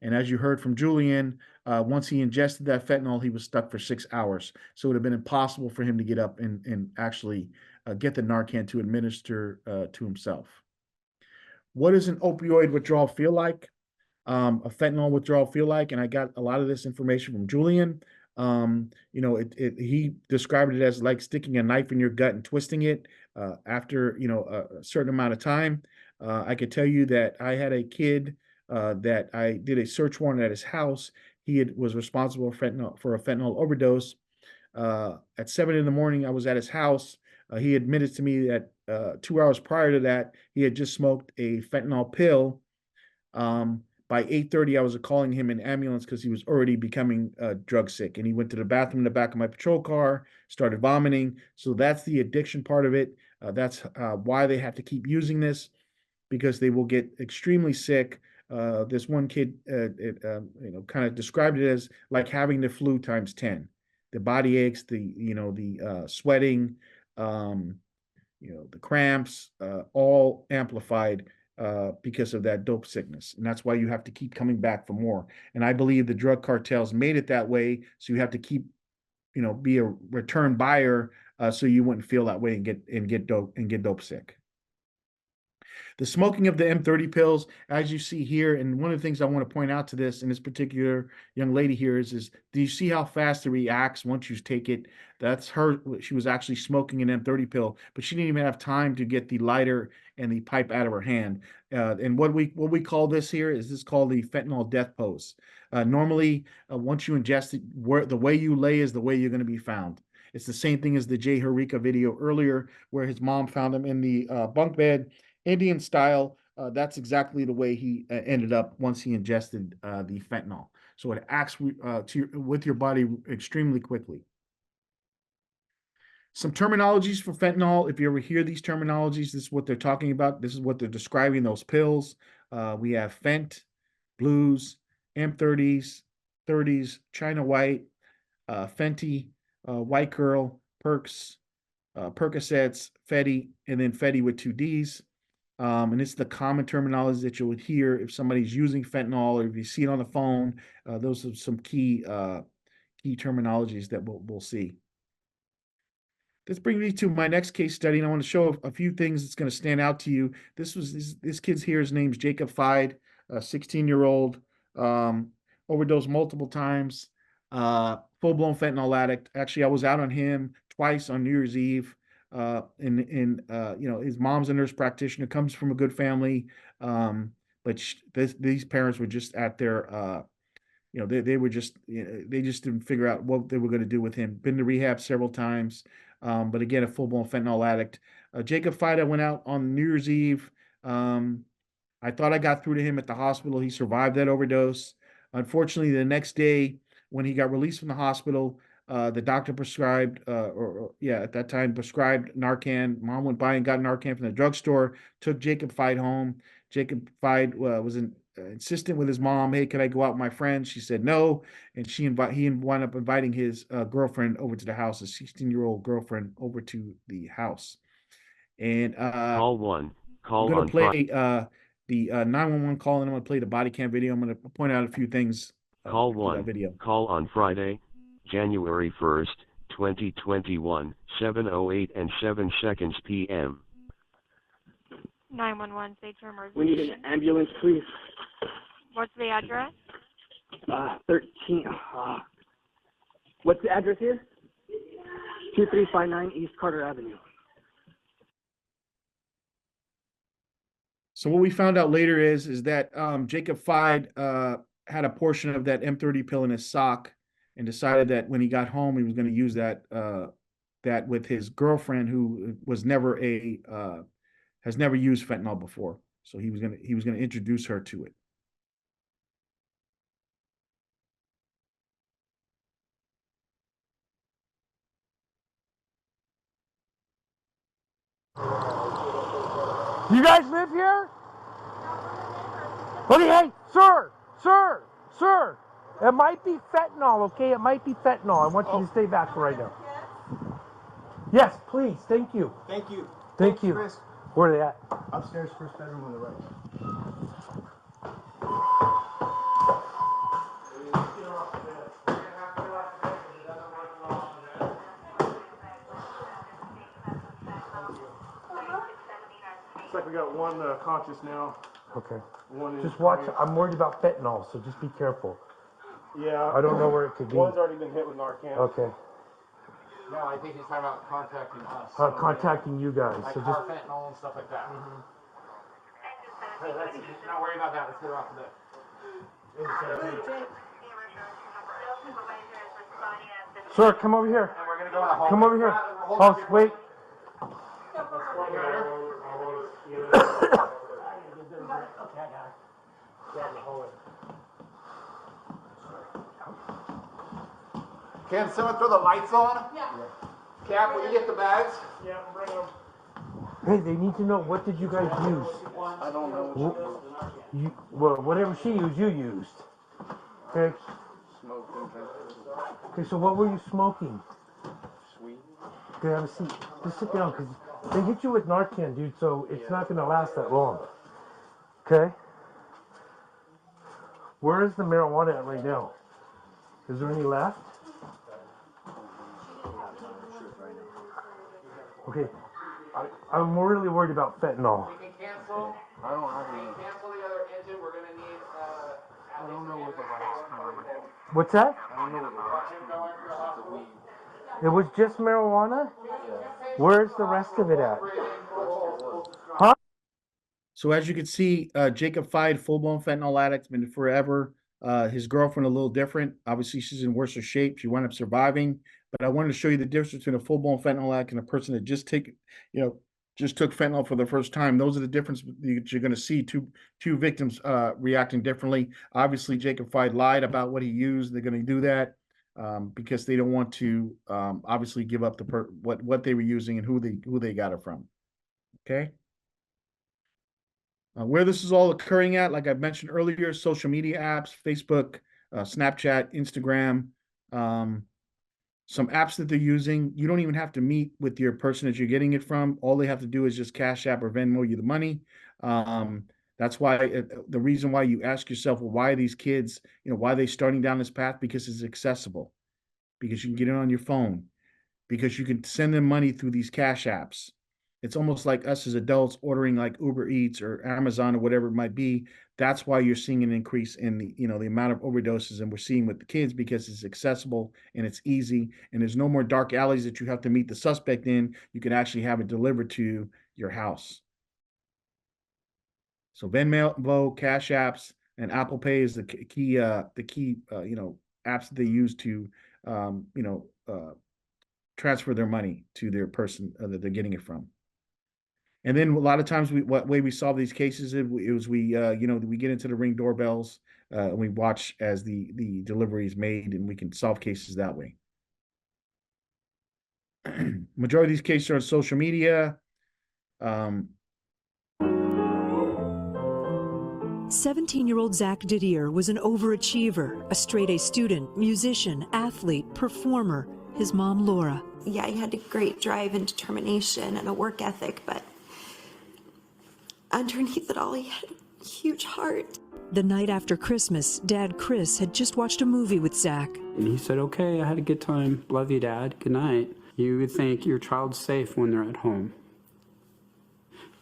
And as you heard from Julian, once he ingested that fentanyl, he was stuck for 6 hours. So it would have been impossible for him to get up and actually get the Narcan to administer to himself. What does an opioid withdrawal feel like? A fentanyl withdrawal feel like? And I got a lot of this information from Julian. He described it as like sticking a knife in your gut and twisting it after, a certain amount of time. I could tell you that I had a kid that I did a search warrant at his house. Was responsible for a fentanyl overdose. At 7 in the morning, I was at his house. He admitted to me that 2 hours prior to that, he had just smoked a fentanyl pill. By 8:30, I was calling him an ambulance because he was already becoming drug sick. And he went to the bathroom in the back of my patrol car, started vomiting. So that's the addiction part of it. That's why they have to keep using this, because they will get extremely sick. This one kid, kind of described it as like having the flu times 10. The body aches, the sweating, the cramps, all amplified because of that dope sickness. And that's why you have to keep coming back for more. And I believe the drug cartels made it that way. So you have to keep, be a return buyer so you wouldn't feel that way and get dope sick. The smoking of the M30 pills, as you see here, and one of the things I want to point out to this particular young lady here is do you see how fast it reacts once you take it? That's her. She was actually smoking an M30 pill, but she didn't even have time to get the lighter and the pipe out of her hand. And what we call this here is called the fentanyl death pose. Normally, once you ingest it, the way you lay is the way you're going to be found. It's the same thing as the Jay Harika video earlier, where his mom found him in the bunk bed, Indian style. That's exactly the way he ended up once he ingested the fentanyl. So it acts with your body extremely quickly. Some terminologies for fentanyl. If you ever hear these terminologies, this is what they're talking about. This is what they're describing those pills. We have Fent, Blues, M30s, 30s, China White, Fenty, White Girl, Perks, Percocets, Fetty, and then Fetty with 2 Ds. And it's the common terminology that you would hear if somebody's using fentanyl or if you see it on the phone. Those are some key terminologies that we'll see. This brings me to my next case study, and I want to show a few things that's going to stand out to you. This kid's here. His name's Jacob Fide, a 16-year-old, overdosed multiple times, full-blown fentanyl addict. Actually, I was out on him twice on New Year's Eve. His mom's a nurse practitioner, comes from a good family, but these parents were just at their they were just they just didn't figure out what they were going to do with him. Been to rehab several times, but again, a full-blown fentanyl addict. Jacob Fida went out on New Year's Eve. I thought I got through to him at the hospital. He survived that overdose. Unfortunately, the next day when he got released from the hospital, the doctor prescribed, at that time prescribed Narcan. Mom went by and got Narcan from the drugstore, took Jacob Fide home. Jacob Fide was insistent with his mom, hey, can I go out with my friends? She said no, and he wound up inviting his girlfriend over to the house, a 16-year-old girlfriend, over to the house. And call one. Call I'm going on to play the 911 call, and I'm going to play the body cam video. I'm going to point out a few things. Call to one. that video. Call on Friday, January 1st, 2021, 7:08 and 7 seconds p.m. 911, state your emergency. We need an ambulance, please. What's the address? 13. What's the address here? 2359 East Carter Avenue. So what we found out later is that Jacob Fide had a portion of that M30 pill in his sock and decided that when he got home, he was going to use that that with his girlfriend, who was never has never used fentanyl before. So he was gonna introduce her to it. You guys live here? Okay, hey, sir. It might be fentanyl, okay? It might be fentanyl. I want you to stay back for right now. Yes, please. Thank you. Thank you. Thank you. Chris. Where are they at? Upstairs, first bedroom on the right. Looks like we got one conscious now. Okay. One is Just watch. I'm worried about fentanyl, so just be careful. Yeah. I don't know where it could be. One's already been hit with Narcan. Okay. No, I think he's talking about contacting us. Contacting you guys. Like So just. fentanyl and stuff like that. Hey, let's not worry about that. Let's get her off of there. Sir, come over here. And we're gonna go in the hall. Come over here. Oh, wait. Can someone throw the lights on? Yeah. Cap, will you get the bags? Yeah, bring them. Hey, they need to know, what did you guys use? I don't know what Well, whatever she used, you used. Okay. Okay, so what were you smoking? Sweet. Okay, have a seat. Just sit down, because they hit you with Narcan, dude, so it's not going to last that long. Okay? Where is the marijuana at right now? Is there any left? Okay. I'm really worried about fentanyl. We can cancel. I don't have any. Cancel the other engine. We're gonna need. I don't know what the lights are. What's that? I don't know what the lights are. It was just marijuana? Where's the rest of it at? Huh? So as you can see, Jacob Fide, full-blown fentanyl addict, been forever. His girlfriend a little different. Obviously, she's in worse shape. She wound up surviving. But I wanted to show you the difference between a full-blown fentanyl addict and a person that just took fentanyl for the first time. Those are the difference that you're going to see. Two victims reacting differently. Obviously, Jacob Fide lied about what he used. They're going to do that because they don't want to obviously give up what they were using and who they got it from. Okay. Where this is all occurring at, like I mentioned earlier, social media apps, Facebook, Snapchat, Instagram, some apps that they're using. You don't even have to meet with your person that you're getting it from. All they have to do is just Cash App or Venmo you the money. That's why the reason why you ask yourself, well, why are these kids, why are they starting down this path? Because it's accessible, because you can get it on your phone, because you can send them money through these Cash Apps. It's almost like us as adults ordering like Uber Eats or Amazon or whatever it might be. That's why you're seeing an increase in the amount of overdoses, and we're seeing with the kids because it's accessible and it's easy, and there's no more dark alleys that you have to meet the suspect in. You can actually have it delivered to your house. So Venmo, Cash Apps, and Apple Pay is the key apps that they use to transfer their money to their person that they're getting it from. And then a lot of times, what way we solve these cases is we get into the Ring doorbells and we watch as the delivery is made, and we can solve cases that way. Majority of these cases are on social media. 17-year-old Zach Didier was an overachiever, a straight-A student, musician, athlete, performer. His mom, Laura. Yeah, he had a great drive and determination and a work ethic, but underneath it all, he had a huge heart. The night after Christmas, Dad Chris had just watched a movie with Zach. And he said, okay, I had a good time. Love you, Dad. Good night. You would think your child's safe when they're at home.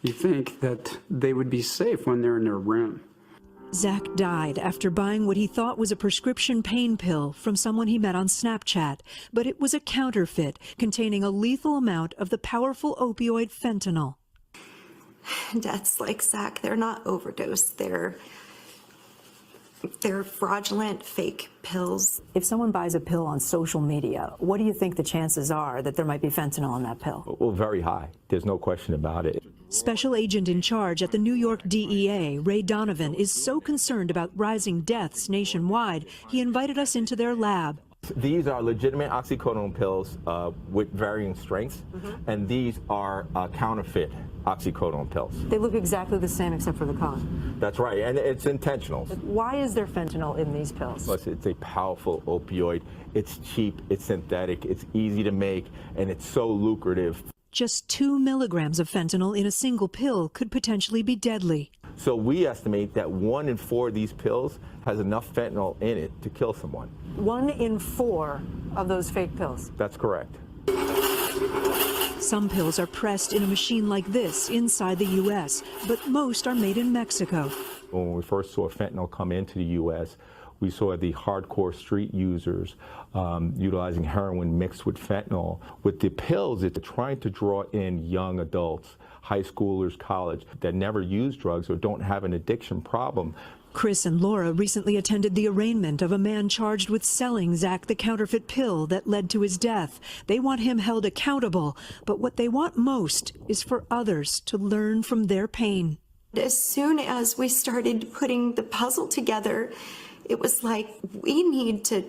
You think that they would be safe when they're in their room. Zach died after buying what he thought was a prescription pain pill from someone he met on Snapchat, but it was a counterfeit containing a lethal amount of the powerful opioid fentanyl. Deaths like Zach, they're not overdose, they're They're fraudulent, fake pills. If someone buys a pill on social media, what do you think the chances are that there might be fentanyl in that pill? Well, very high. There's no question about it. Special agent in charge at the New York DEA, Ray Donovan, is so concerned about rising deaths nationwide, he invited us into their lab. These are legitimate oxycodone pills with varying strengths, and these are counterfeit oxycodone pills. They look exactly the same except for the color. That's right, and it's intentional. Why is there fentanyl in these pills? Plus, it's a powerful opioid. It's cheap, it's synthetic, it's easy to make, and it's so lucrative. Just 2 milligrams of fentanyl in a single pill could potentially be deadly. So we estimate that 1 in 4 of these pills has enough fentanyl in it to kill someone. 1 in 4 of those fake pills. That's correct. Some pills are pressed in a machine like this inside the U.S., but most are made in Mexico. When we first saw fentanyl come into the U.S., we saw the hardcore street users utilizing heroin mixed with fentanyl. With the pills, it's trying to draw in young adults, high schoolers, college, that never use drugs or don't have an addiction problem. Chris and Laura recently attended the arraignment of a man charged with selling Zach the counterfeit pill that led to his death. They want him held accountable, but what they want most is for others to learn from their pain. As soon as we started putting the puzzle together, it was like, we need to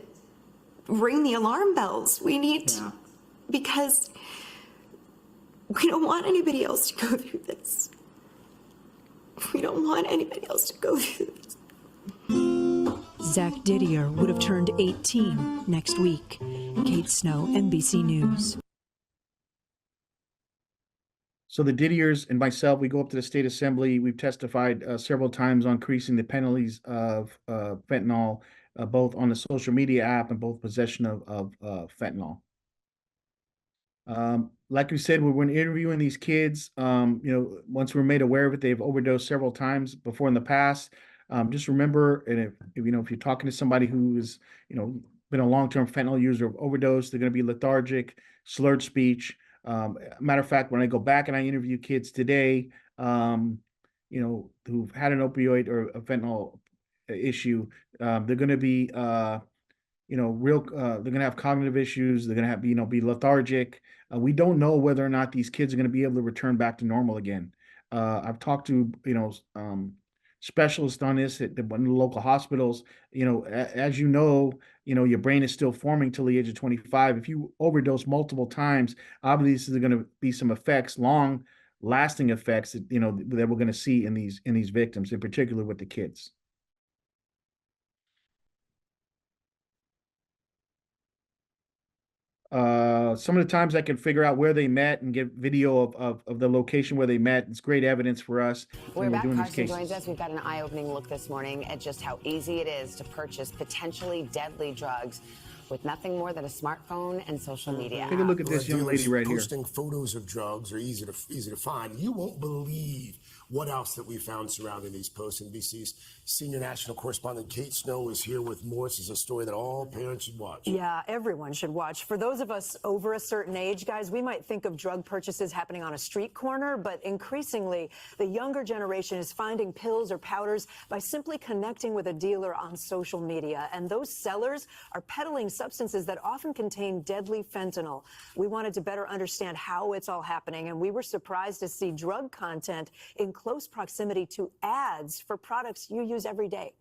ring the alarm bells. We need to, because we don't want anybody else to go through this. We don't want anybody else to go through this. Zach Didier would have turned 18 next week. Kate Snow, NBC News. So the Didiers and myself, we go up to the state assembly. We've testified several times on increasing the penalties of fentanyl, both on the social media app and both possession of fentanyl. Like we said, when we're interviewing these kids, once we're made aware of it, they've overdosed several times before in the past. Just remember, and if you're talking to somebody who is, been a long-term fentanyl user of overdose, they're going to be lethargic, slurred speech. Matter of fact, when I go back and I interview kids today, who've had an opioid or a fentanyl issue, they're going to be, they're going to have cognitive issues. They're going to have, be lethargic. We don't know whether or not these kids are going to be able to return back to normal again. I've talked to, specialists on this at one of the local hospitals. As your brain is still forming till the age of 25. If you overdose multiple times, obviously there's going to be some effects, long-lasting effects that we're going to see in these victims, in particular with the kids. Some of the times I can figure out where they met and get video of the location where they met. It's great evidence for us when we're doing these cases. Carson joins us. We've got an eye-opening look this morning at just how easy it is to purchase potentially deadly drugs with nothing more than a smartphone and social media. Take a look at this young lady right here. Posting photos of drugs are easy to find. You won't believe what else that we found surrounding these posts. NBC's senior national correspondent Kate Snow is here with more. This is a story that all parents should watch. Yeah, everyone should watch. For those of us over a certain age, guys, we might think of drug purchases happening on a street corner, but increasingly, the younger generation is finding pills or powders by simply connecting with a dealer on social media. And those sellers are peddling substances that often contain deadly fentanyl. We wanted to better understand how it's all happening, and we were surprised to see drug content in close proximity to ads for products you use every day.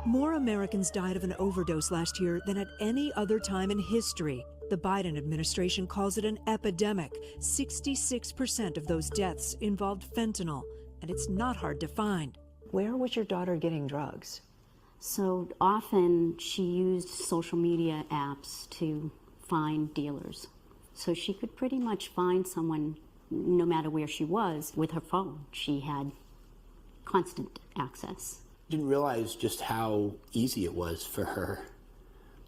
More Americans died of an overdose last year than at any other time in history. The Biden administration calls it an epidemic. 66% of those deaths involved fentanyl, and it's not hard to find. Where was your daughter getting drugs? So often she used social media apps to find dealers. So she could pretty much find someone no matter where she was with her phone. She had constant access. Didn't realize just how easy it was for her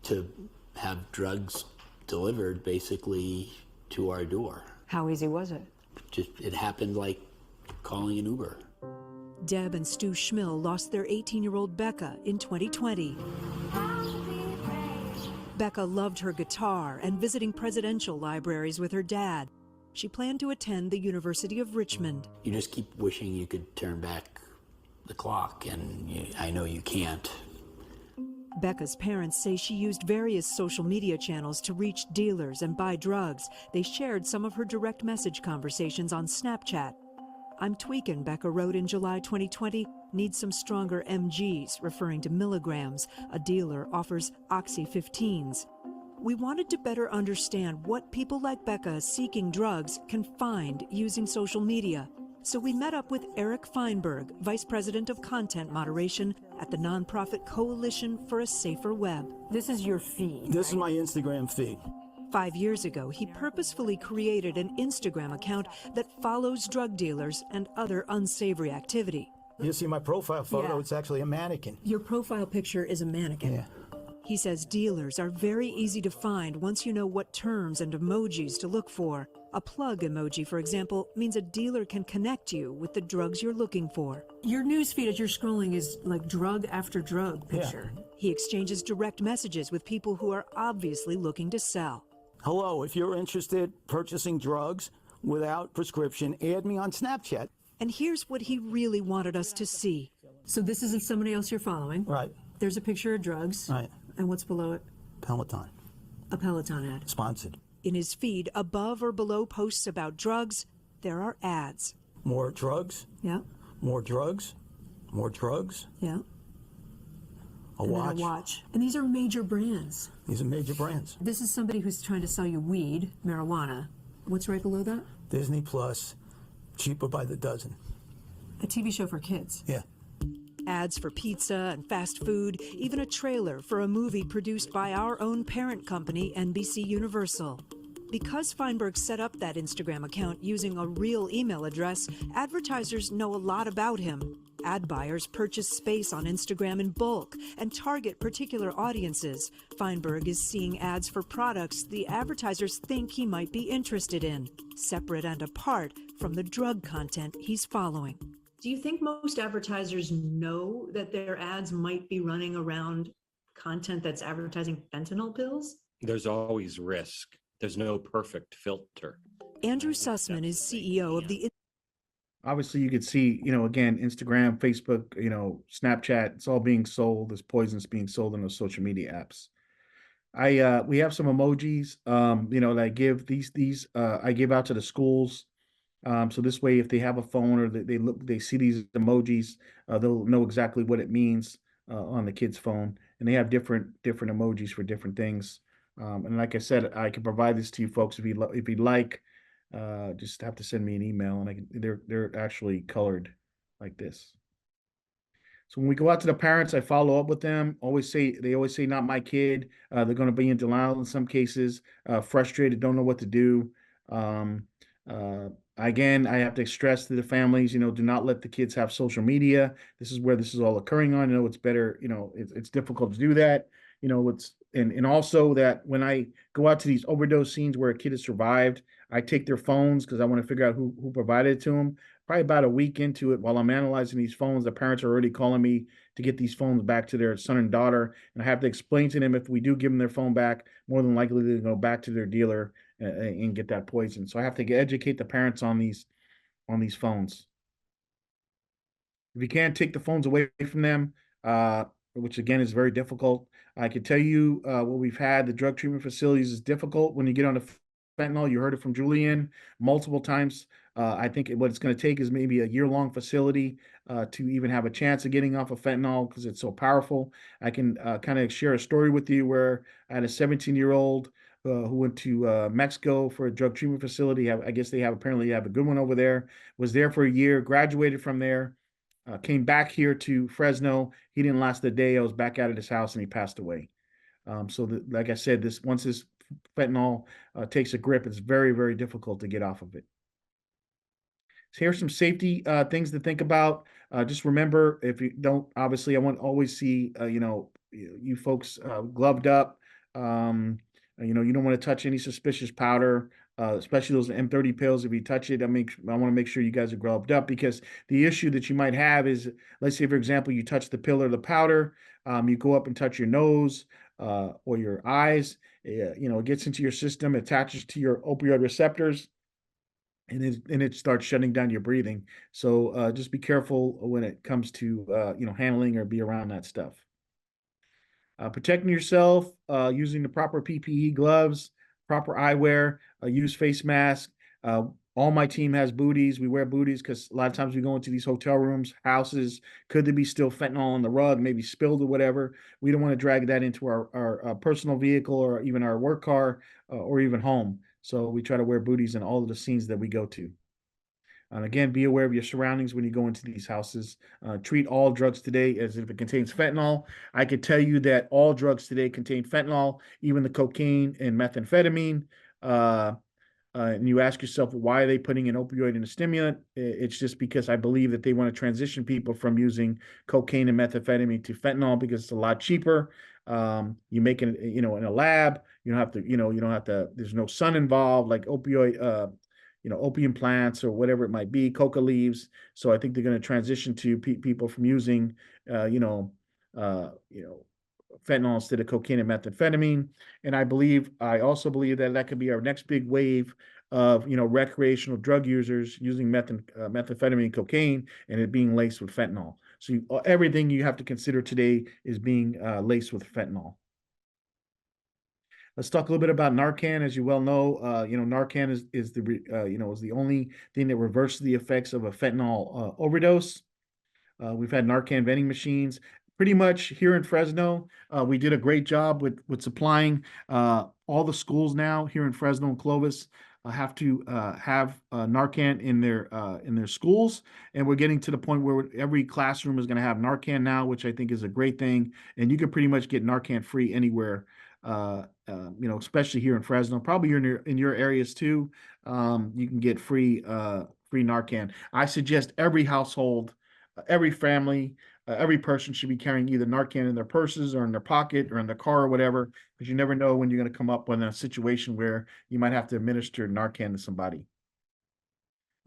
to have drugs delivered basically to our door. How easy was it? It happened like calling an Uber. Deb and Stu Schmill lost their 18-year-old Becca in 2020. Becca loved her guitar and visiting presidential libraries with her dad. She planned to attend the University of Richmond. You just keep wishing you could turn back the clock, and I know you can't. Becca's parents say she used various social media channels to reach dealers and buy drugs. They shared some of her direct message conversations on Snapchat. "I'm tweaking," Becca wrote in July 2020, "need some stronger MGs," referring to milligrams. A dealer offers oxy-15s. We wanted to better understand what people like Becca seeking drugs can find using social media. So we met up with Eric Feinberg, Vice President of Content Moderation at the nonprofit Coalition for a Safer Web. This is your feed. This is my Instagram feed. 5 years ago, he purposefully created an Instagram account that follows drug dealers and other unsavory activity. You see my profile photo, Yeah. it's actually a mannequin. Your profile picture is a mannequin. Yeah. He says dealers are very easy to find once you know what terms and emojis to look for. A plug emoji, for example, means a dealer can connect you with the drugs you're looking for. Your newsfeed as you're scrolling is like drug after drug picture. Yeah. He exchanges direct messages with people who are obviously looking to sell. Hello, if you're interested purchasing drugs without prescription, add me on Snapchat. And here's what he really wanted us to see. So this isn't somebody else you're following. Right. There's a picture of drugs. Right. And what's below it? Peloton. A Peloton ad. Sponsored. In his feed, above or below posts about drugs, there are ads. More drugs. Yeah. More drugs. More drugs. Yeah. A And then watch. a watch. And these are major brands. These are major brands. This is somebody who's trying to sell you weed, marijuana. What's right below that? Disney Plus, cheaper by the dozen. A TV show for kids. Yeah. Ads for pizza and fast food, even a trailer for a movie produced by our own parent company, NBC Universal. Because Feinberg set up that Instagram account using a real email address, advertisers know a lot about him. Ad buyers purchase space on Instagram in bulk and target particular audiences. Feinberg is seeing ads for products the advertisers think he might be interested in, separate and apart from the drug content he's following. Do you think most advertisers know that their ads might be running around content that's advertising fentanyl pills? There's always risk. There's no perfect filter. Andrew Sussman is CEO of the... Obviously, you could see, again, Instagram, Facebook, Snapchat, it's all being sold. There's poisons being sold in those social media apps. We have some emojis, that I give I give out to the schools. So this way, if they have a phone or they see these emojis, they'll know exactly what it means on the kid's phone. And they have different emojis for different things. And like I said, I can provide this to you folks if you'd like. Just have to send me an email, and they're actually colored like this. So when we go out to the parents, I follow up with them. They always say, "Not my kid." They're going to be in denial in some cases, frustrated, don't know what to do. Again, I have to stress to the families, do not let the kids have social media. This is where this is all occurring on. It's better, it's difficult to do that. And also that when I go out to these overdose scenes where a kid has survived, I take their phones because I want to figure out who provided it to them. Probably about a week into it, while I'm analyzing these phones, the parents are already calling me to get these phones back to their son and daughter. And I have to explain to them, if we do give them their phone back, more than likely they're going to go back to their dealer and get that poison. So I have to educate the parents on these phones. If you can't take the phones away from them, which again is very difficult, I can tell you what we've had. The drug treatment facilities is difficult when you get on the fentanyl. You heard it from Julian multiple times. I think what it's going to take is maybe a year-long facility to even have a chance of getting off of fentanyl because it's so powerful. I can kind of share a story with you where I had a 17-year-old who went to Mexico for a drug treatment facility. I guess they apparently have a good one over there. Was there for a year, graduated from there, came back here to Fresno. He didn't last a day. I was back out at his house and he passed away. Like I said, once this fentanyl takes a grip, it's very, very difficult to get off of it. So here's some safety things to think about. Just remember, if you don't, obviously, I want to always see, you folks gloved up. You don't want to touch any suspicious powder, especially those M30 pills. If you touch it, I want to make sure you guys are gloved up, because the issue that you might have is, let's say, for example, you touch the pill or the powder, you go up and touch your nose or your eyes, it gets into your system, attaches to your opioid receptors. and it starts shutting down your breathing. So just be careful when it comes to handling or be around that stuff. Protecting yourself using the proper PPE gloves, proper eyewear, use face mask. All my team has booties. We wear booties because a lot of times we go into these hotel rooms, houses. Could there be still fentanyl on the rug, maybe spilled or whatever? We don't want to drag that into our personal vehicle or even our work car or even home. So we try to wear booties in all of the scenes that we go to. And again, be aware of your surroundings when you go into these houses. Treat all drugs today as if it contains fentanyl. I could tell you that all drugs today contain fentanyl, even the cocaine and methamphetamine. And you ask yourself, why are they putting an opioid in a stimulant? It's just because I believe that they want to transition people from using cocaine and methamphetamine to fentanyl because it's a lot cheaper. You make it, in a lab. You don't have to, you don't have to. There's no sun involved, like opioid. Opium plants or whatever it might be, coca leaves. So I think they're going to transition to people from using, fentanyl instead of cocaine and methamphetamine. And I also believe that could be our next big wave of, recreational drug users using methamphetamine and cocaine, and it being laced with fentanyl. So everything you have to consider today is being laced with fentanyl. Let's talk a little bit about Narcan. As you well know, Narcan is the only thing that reverses the effects of a fentanyl overdose. We've had Narcan vending machines. Pretty much here in Fresno, we did a great job with supplying all the schools now here in Fresno and Clovis have to have Narcan in their schools, and we're getting to the point where every classroom is going to have Narcan now, which I think is a great thing. And you can pretty much get Narcan free anywhere. Especially here in Fresno, probably in your areas too. You can get free Narcan. I suggest every household, every family, every person should be carrying either Narcan in their purses or in their pocket or in their car or whatever, because you never know when you're going to come up with a situation where you might have to administer Narcan to somebody.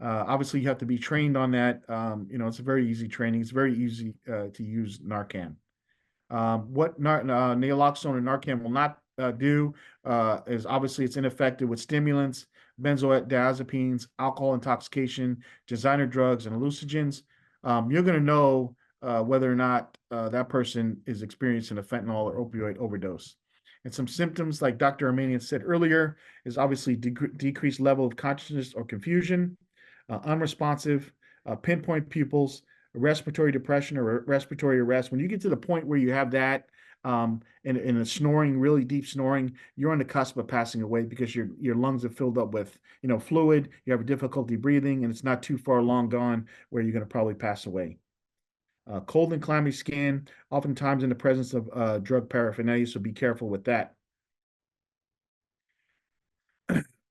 Obviously, you have to be trained on that. It's a very easy training. It's very easy to use Narcan. What naloxone and Narcan will not do is obviously it's ineffective with stimulants, benzodiazepines, alcohol intoxication, designer drugs, and hallucinogens. You're going to know whether or not that person is experiencing a fentanyl or opioid overdose. And some symptoms, like Dr. Armanian said earlier, is obviously decreased level of consciousness or confusion, unresponsive, pinpoint pupils, respiratory depression or respiratory arrest. When you get to the point where you have that and a snoring, really deep snoring, you're on the cusp of passing away because your lungs are filled up with fluid. You have difficulty breathing, and it's not too far long gone where you're going to probably pass away. Cold and clammy skin, oftentimes in the presence of drug paraphernalia, so be careful with that.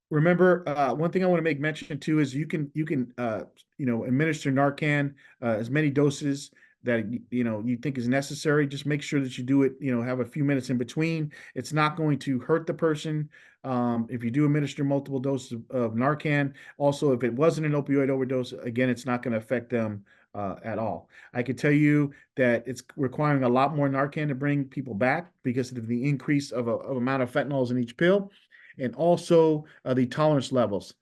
Remember, one thing I want to make mention too is you can administer Narcan as many doses that you think is necessary. Just make sure that you do it, have a few minutes in between. It's not going to hurt the person if you do administer multiple doses of Narcan. Also, if it wasn't an opioid overdose, again, it's not going to affect them at all. I can tell you that it's requiring a lot more Narcan to bring people back because of the increase of amount of fentanyls in each pill. And also the tolerance levels.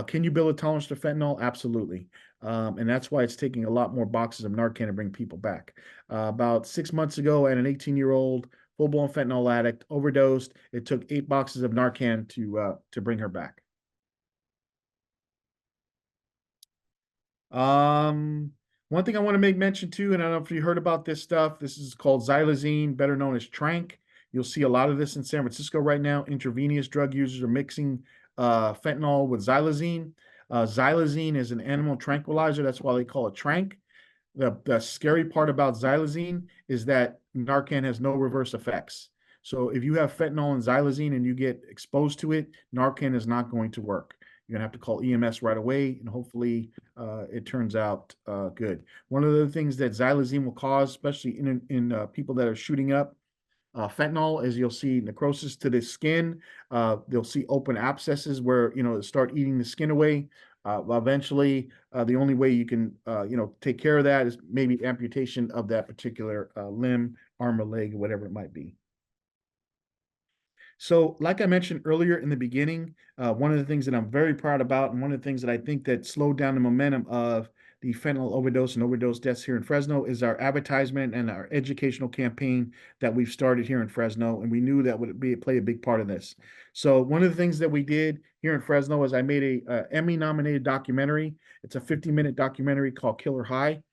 Can you build a tolerance to fentanyl? Absolutely. And that's why it's taking a lot more boxes of Narcan to bring people back. About 6 months ago, I had an 18-year-old full-blown fentanyl addict overdosed. It took 8 boxes of Narcan to bring her back. One thing I want to make mention too, and I don't know if you heard about this stuff. This is called xylazine, better known as Tranq. You'll see a lot of this in San Francisco right now. Intravenous drug users are mixing fentanyl with xylazine. Xylazine is an animal tranquilizer. That's why they call it Tranq. The scary part about xylazine is that Narcan has no reverse effects. So if you have fentanyl and xylazine and you get exposed to it, Narcan is not going to work. You're gonna have to call EMS right away, and hopefully it turns out good. One of the things that xylazine will cause, especially in people that are shooting up fentanyl, is you'll see necrosis to the skin. They'll see open abscesses where start eating the skin away. Eventually, the only way you can take care of that is maybe amputation of that particular limb, arm, or leg, whatever it might be. So, like I mentioned earlier in the beginning, one of the things that I'm very proud about, and one of the things that I think that slowed down the momentum of the fentanyl overdose and overdose deaths here in Fresno is our advertisement and our educational campaign that we've started here in Fresno, and we knew that would play a big part of this. So, one of the things that we did here in Fresno is I made a Emmy-nominated documentary. It's a 50-minute documentary called Killer High.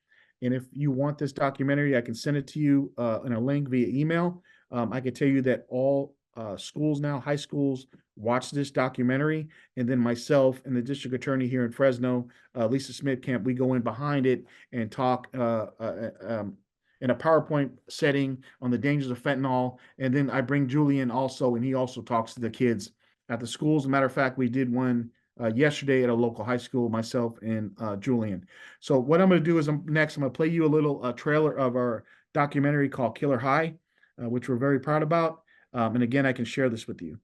And if you want this documentary, I can send it to you in a link via email. I can tell you that all schools now, high schools, watch this documentary. And then myself and the district attorney here in Fresno, Lisa Smith Camp, we go in behind it and talk in a PowerPoint setting on the dangers of fentanyl. And then I bring Julian also, and he also talks to the kids at the schools. As a matter of fact, we did one yesterday at a local high school, myself and Julian. So what I'm going to do is next, I'm going to play you a little trailer of our documentary called Killer High, which we're very proud about. And again, I can share this with you.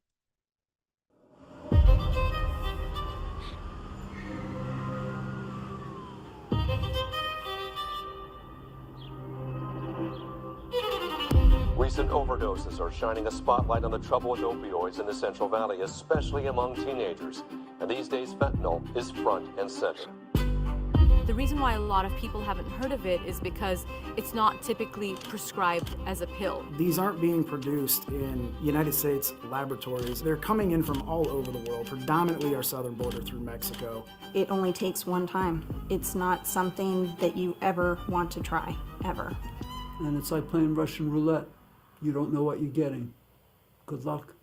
Recent overdoses are shining a spotlight on the trouble with opioids in the Central Valley, especially among teenagers. And these days, fentanyl is front and center. The reason why a lot of people haven't heard of it is because it's not typically prescribed as a pill. These aren't being produced in United States laboratories. They're coming in from all over the world, predominantly our southern border through Mexico. It only takes one time. It's not something that you ever want to try, ever. And it's like playing Russian roulette. You don't know what you're getting. Good luck.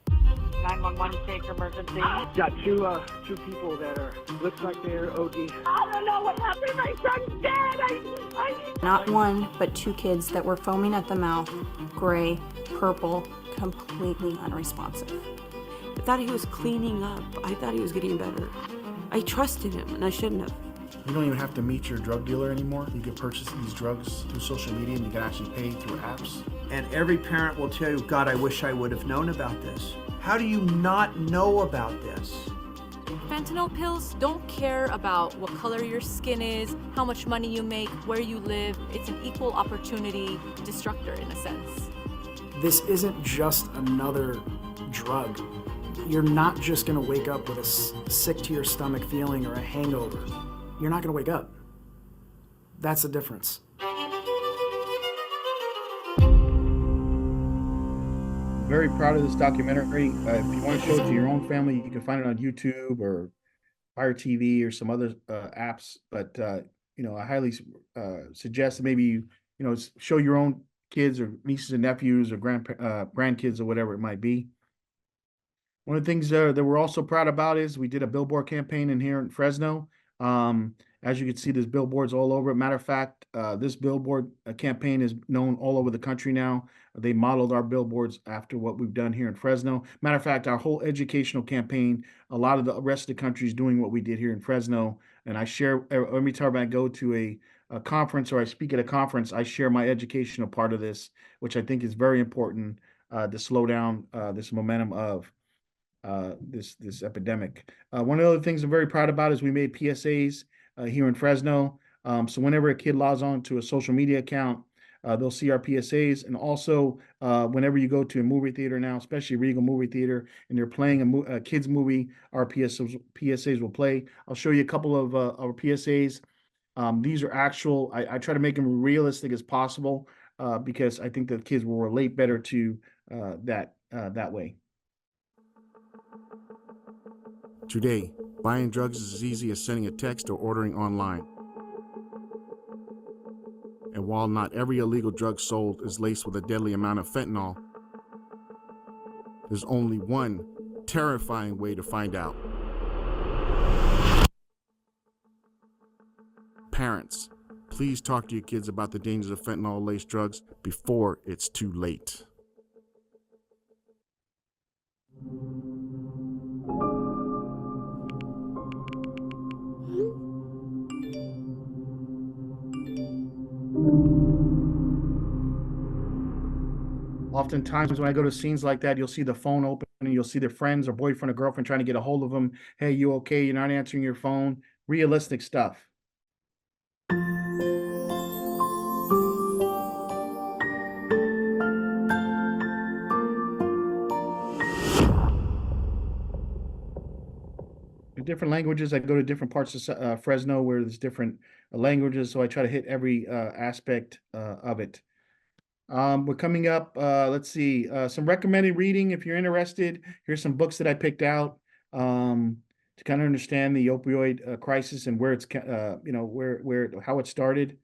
911, take emergency. Got two people that are, looks like they're OD. I don't know what happened. My son's dead. I Not one, but two kids that were foaming at the mouth, gray, purple, completely unresponsive. I thought he was cleaning up. I thought he was getting better. I trusted him, and I shouldn't have. You don't even have to meet your drug dealer anymore. You can purchase these drugs through social media, and you can actually pay through apps. And every parent will tell you, God, I wish I would have known about this. How do you not know about this? Fentanyl pills don't care about what color your skin is, how much money you make, where you live. It's an equal opportunity destructor in a sense. This isn't just another drug. You're not just gonna wake up with a sick to your stomach feeling or a hangover. You're not gonna wake up. That's the difference. Very proud of this documentary. If you want to show it to your own family, you can find it on YouTube or Fire TV or some other apps. But I highly suggest that maybe you show your own kids or nieces and nephews or grandkids or whatever it might be. One of the things that we're also proud about is we did a billboard campaign in here in Fresno. As you can see, there's billboards all over. Matter of fact, this billboard campaign is known all over the country now. They modeled our billboards after what we've done here in Fresno. Matter of fact, our whole educational campaign, a lot of the rest of the country is doing what we did here in Fresno. And I share, every time I go to a conference or I speak at a conference, I share my educational part of this, which I think is very important to slow down this momentum of this epidemic. One of the other things I'm very proud about is we made PSAs here in Fresno. So whenever a kid logs on to a social media account, they'll see our PSAs. And also, whenever you go to a movie theater now, especially Regal Movie Theater, and they're playing a kids movie, our PSAs will play. I'll show you a couple of our PSAs. These are actual. I try to make them realistic as possible because I think that kids will relate better to that way. Today, buying drugs is as easy as sending a text or ordering online. And while not every illegal drug sold is laced with a deadly amount of fentanyl, there's only one terrifying way to find out. Parents, please talk to your kids about the dangers of fentanyl-laced drugs before it's too late. Oftentimes when I go to scenes like that, you'll see the phone open and you'll see their friends or boyfriend or girlfriend trying to get a hold of them. Hey, you okay? You're not answering your phone. Realistic stuff. different languages. I go to different parts of Fresno where there's different languages, so I try to hit every aspect of it. We're coming up, let's see, some recommended reading if you're interested. Here's some books that I picked out to kind of understand the opioid crisis and where it's, how it started.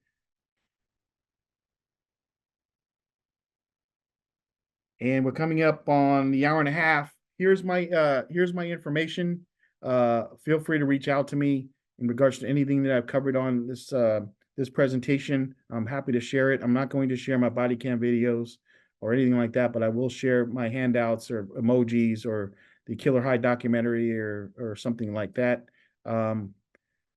And we're coming up on the hour and a half. Here's my information. Feel free to reach out to me in regards to anything that I've covered on this presentation. I'm happy to share it. I'm not going to share my body cam videos or anything like that, but I will share my handouts or emojis or the Killer High documentary or something like that.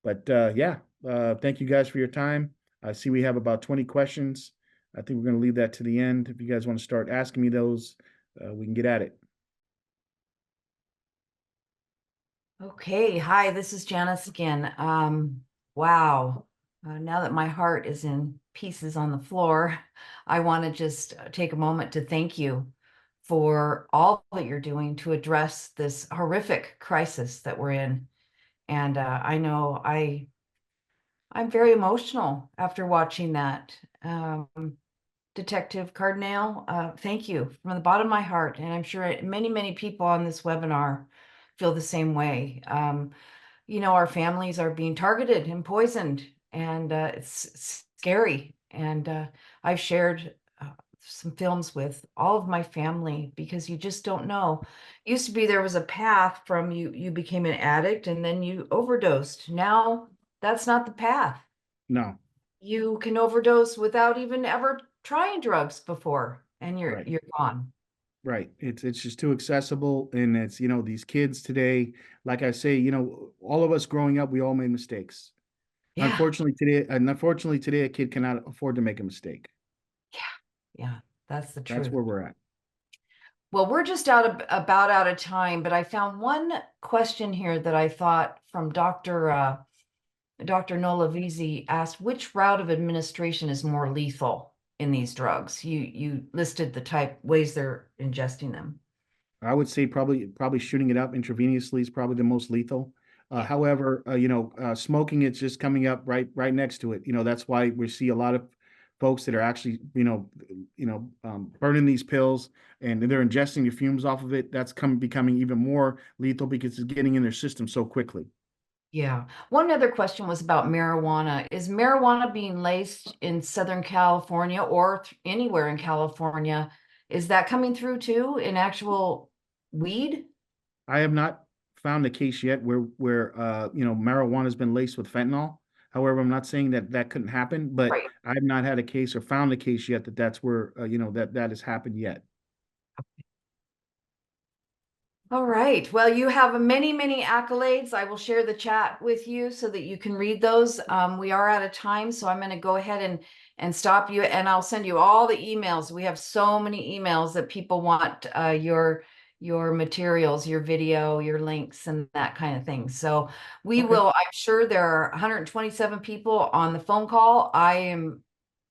Thank you guys for your time. I see we have about 20 questions. I think we're going to leave that to the end. If you guys want to start asking me those, we can get at it. Okay, hi, this is Janice again. Wow. Now that my heart is in pieces on the floor, I want to just take a moment to thank you for all that you're doing to address this horrific crisis that we're in. And I know I'm very emotional after watching that. Detective Cardinale, thank you from the bottom of my heart. And I'm sure many, many people on this webinar feel the same way. Our families are being targeted and poisoned, and it's scary. And I've shared some films with all of my family because you just don't know. Used to be there was a path from you became an addict and then you overdosed. Now that's not the path. No. You can overdose without even ever trying drugs before, and you're gone. Right. It's just too accessible. And it's, these kids today, like I say, all of us growing up, we all made mistakes. Yeah. Unfortunately today, a kid cannot afford to make a mistake. Yeah, that's the truth. That's where we're at. Well, we're just about out of time, but I found one question here that I thought from Dr. Nolavisi asked, which route of administration is more lethal in these drugs? You listed the ways they're ingesting them. I would say probably shooting it up intravenously is probably the most lethal. However, smoking it's just coming up right next to it. That's why we see a lot of folks that are actually burning these pills and they're ingesting the fumes off of it. That's becoming even more lethal because it's getting in their system so quickly. Yeah. One other question was about marijuana. Is marijuana being laced in Southern California or anywhere in California? Is that coming through too in actual weed? I have not found a case yet where marijuana has been laced with fentanyl. However, I'm not saying that couldn't happen, but I've not had a case or found a case yet that's where that has happened yet. All right. Well, you have many, many accolades. I will share the chat with you so that you can read those. We are out of time, so I'm going to go ahead and stop you, and I'll send you all the emails. We have so many emails that people want your materials, your video, your links, and that kind of thing. So we will, I'm sure there are 127 people on the phone call. I am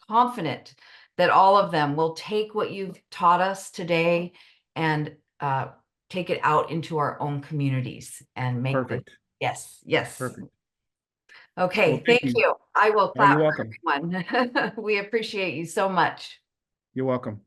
confident that all of them will take what you've taught us today and take it out into our own communities and make Perfect. Yes. Perfect. Okay, well, thank you. I will clap you're for welcome. everyone. We appreciate you so much. You're welcome.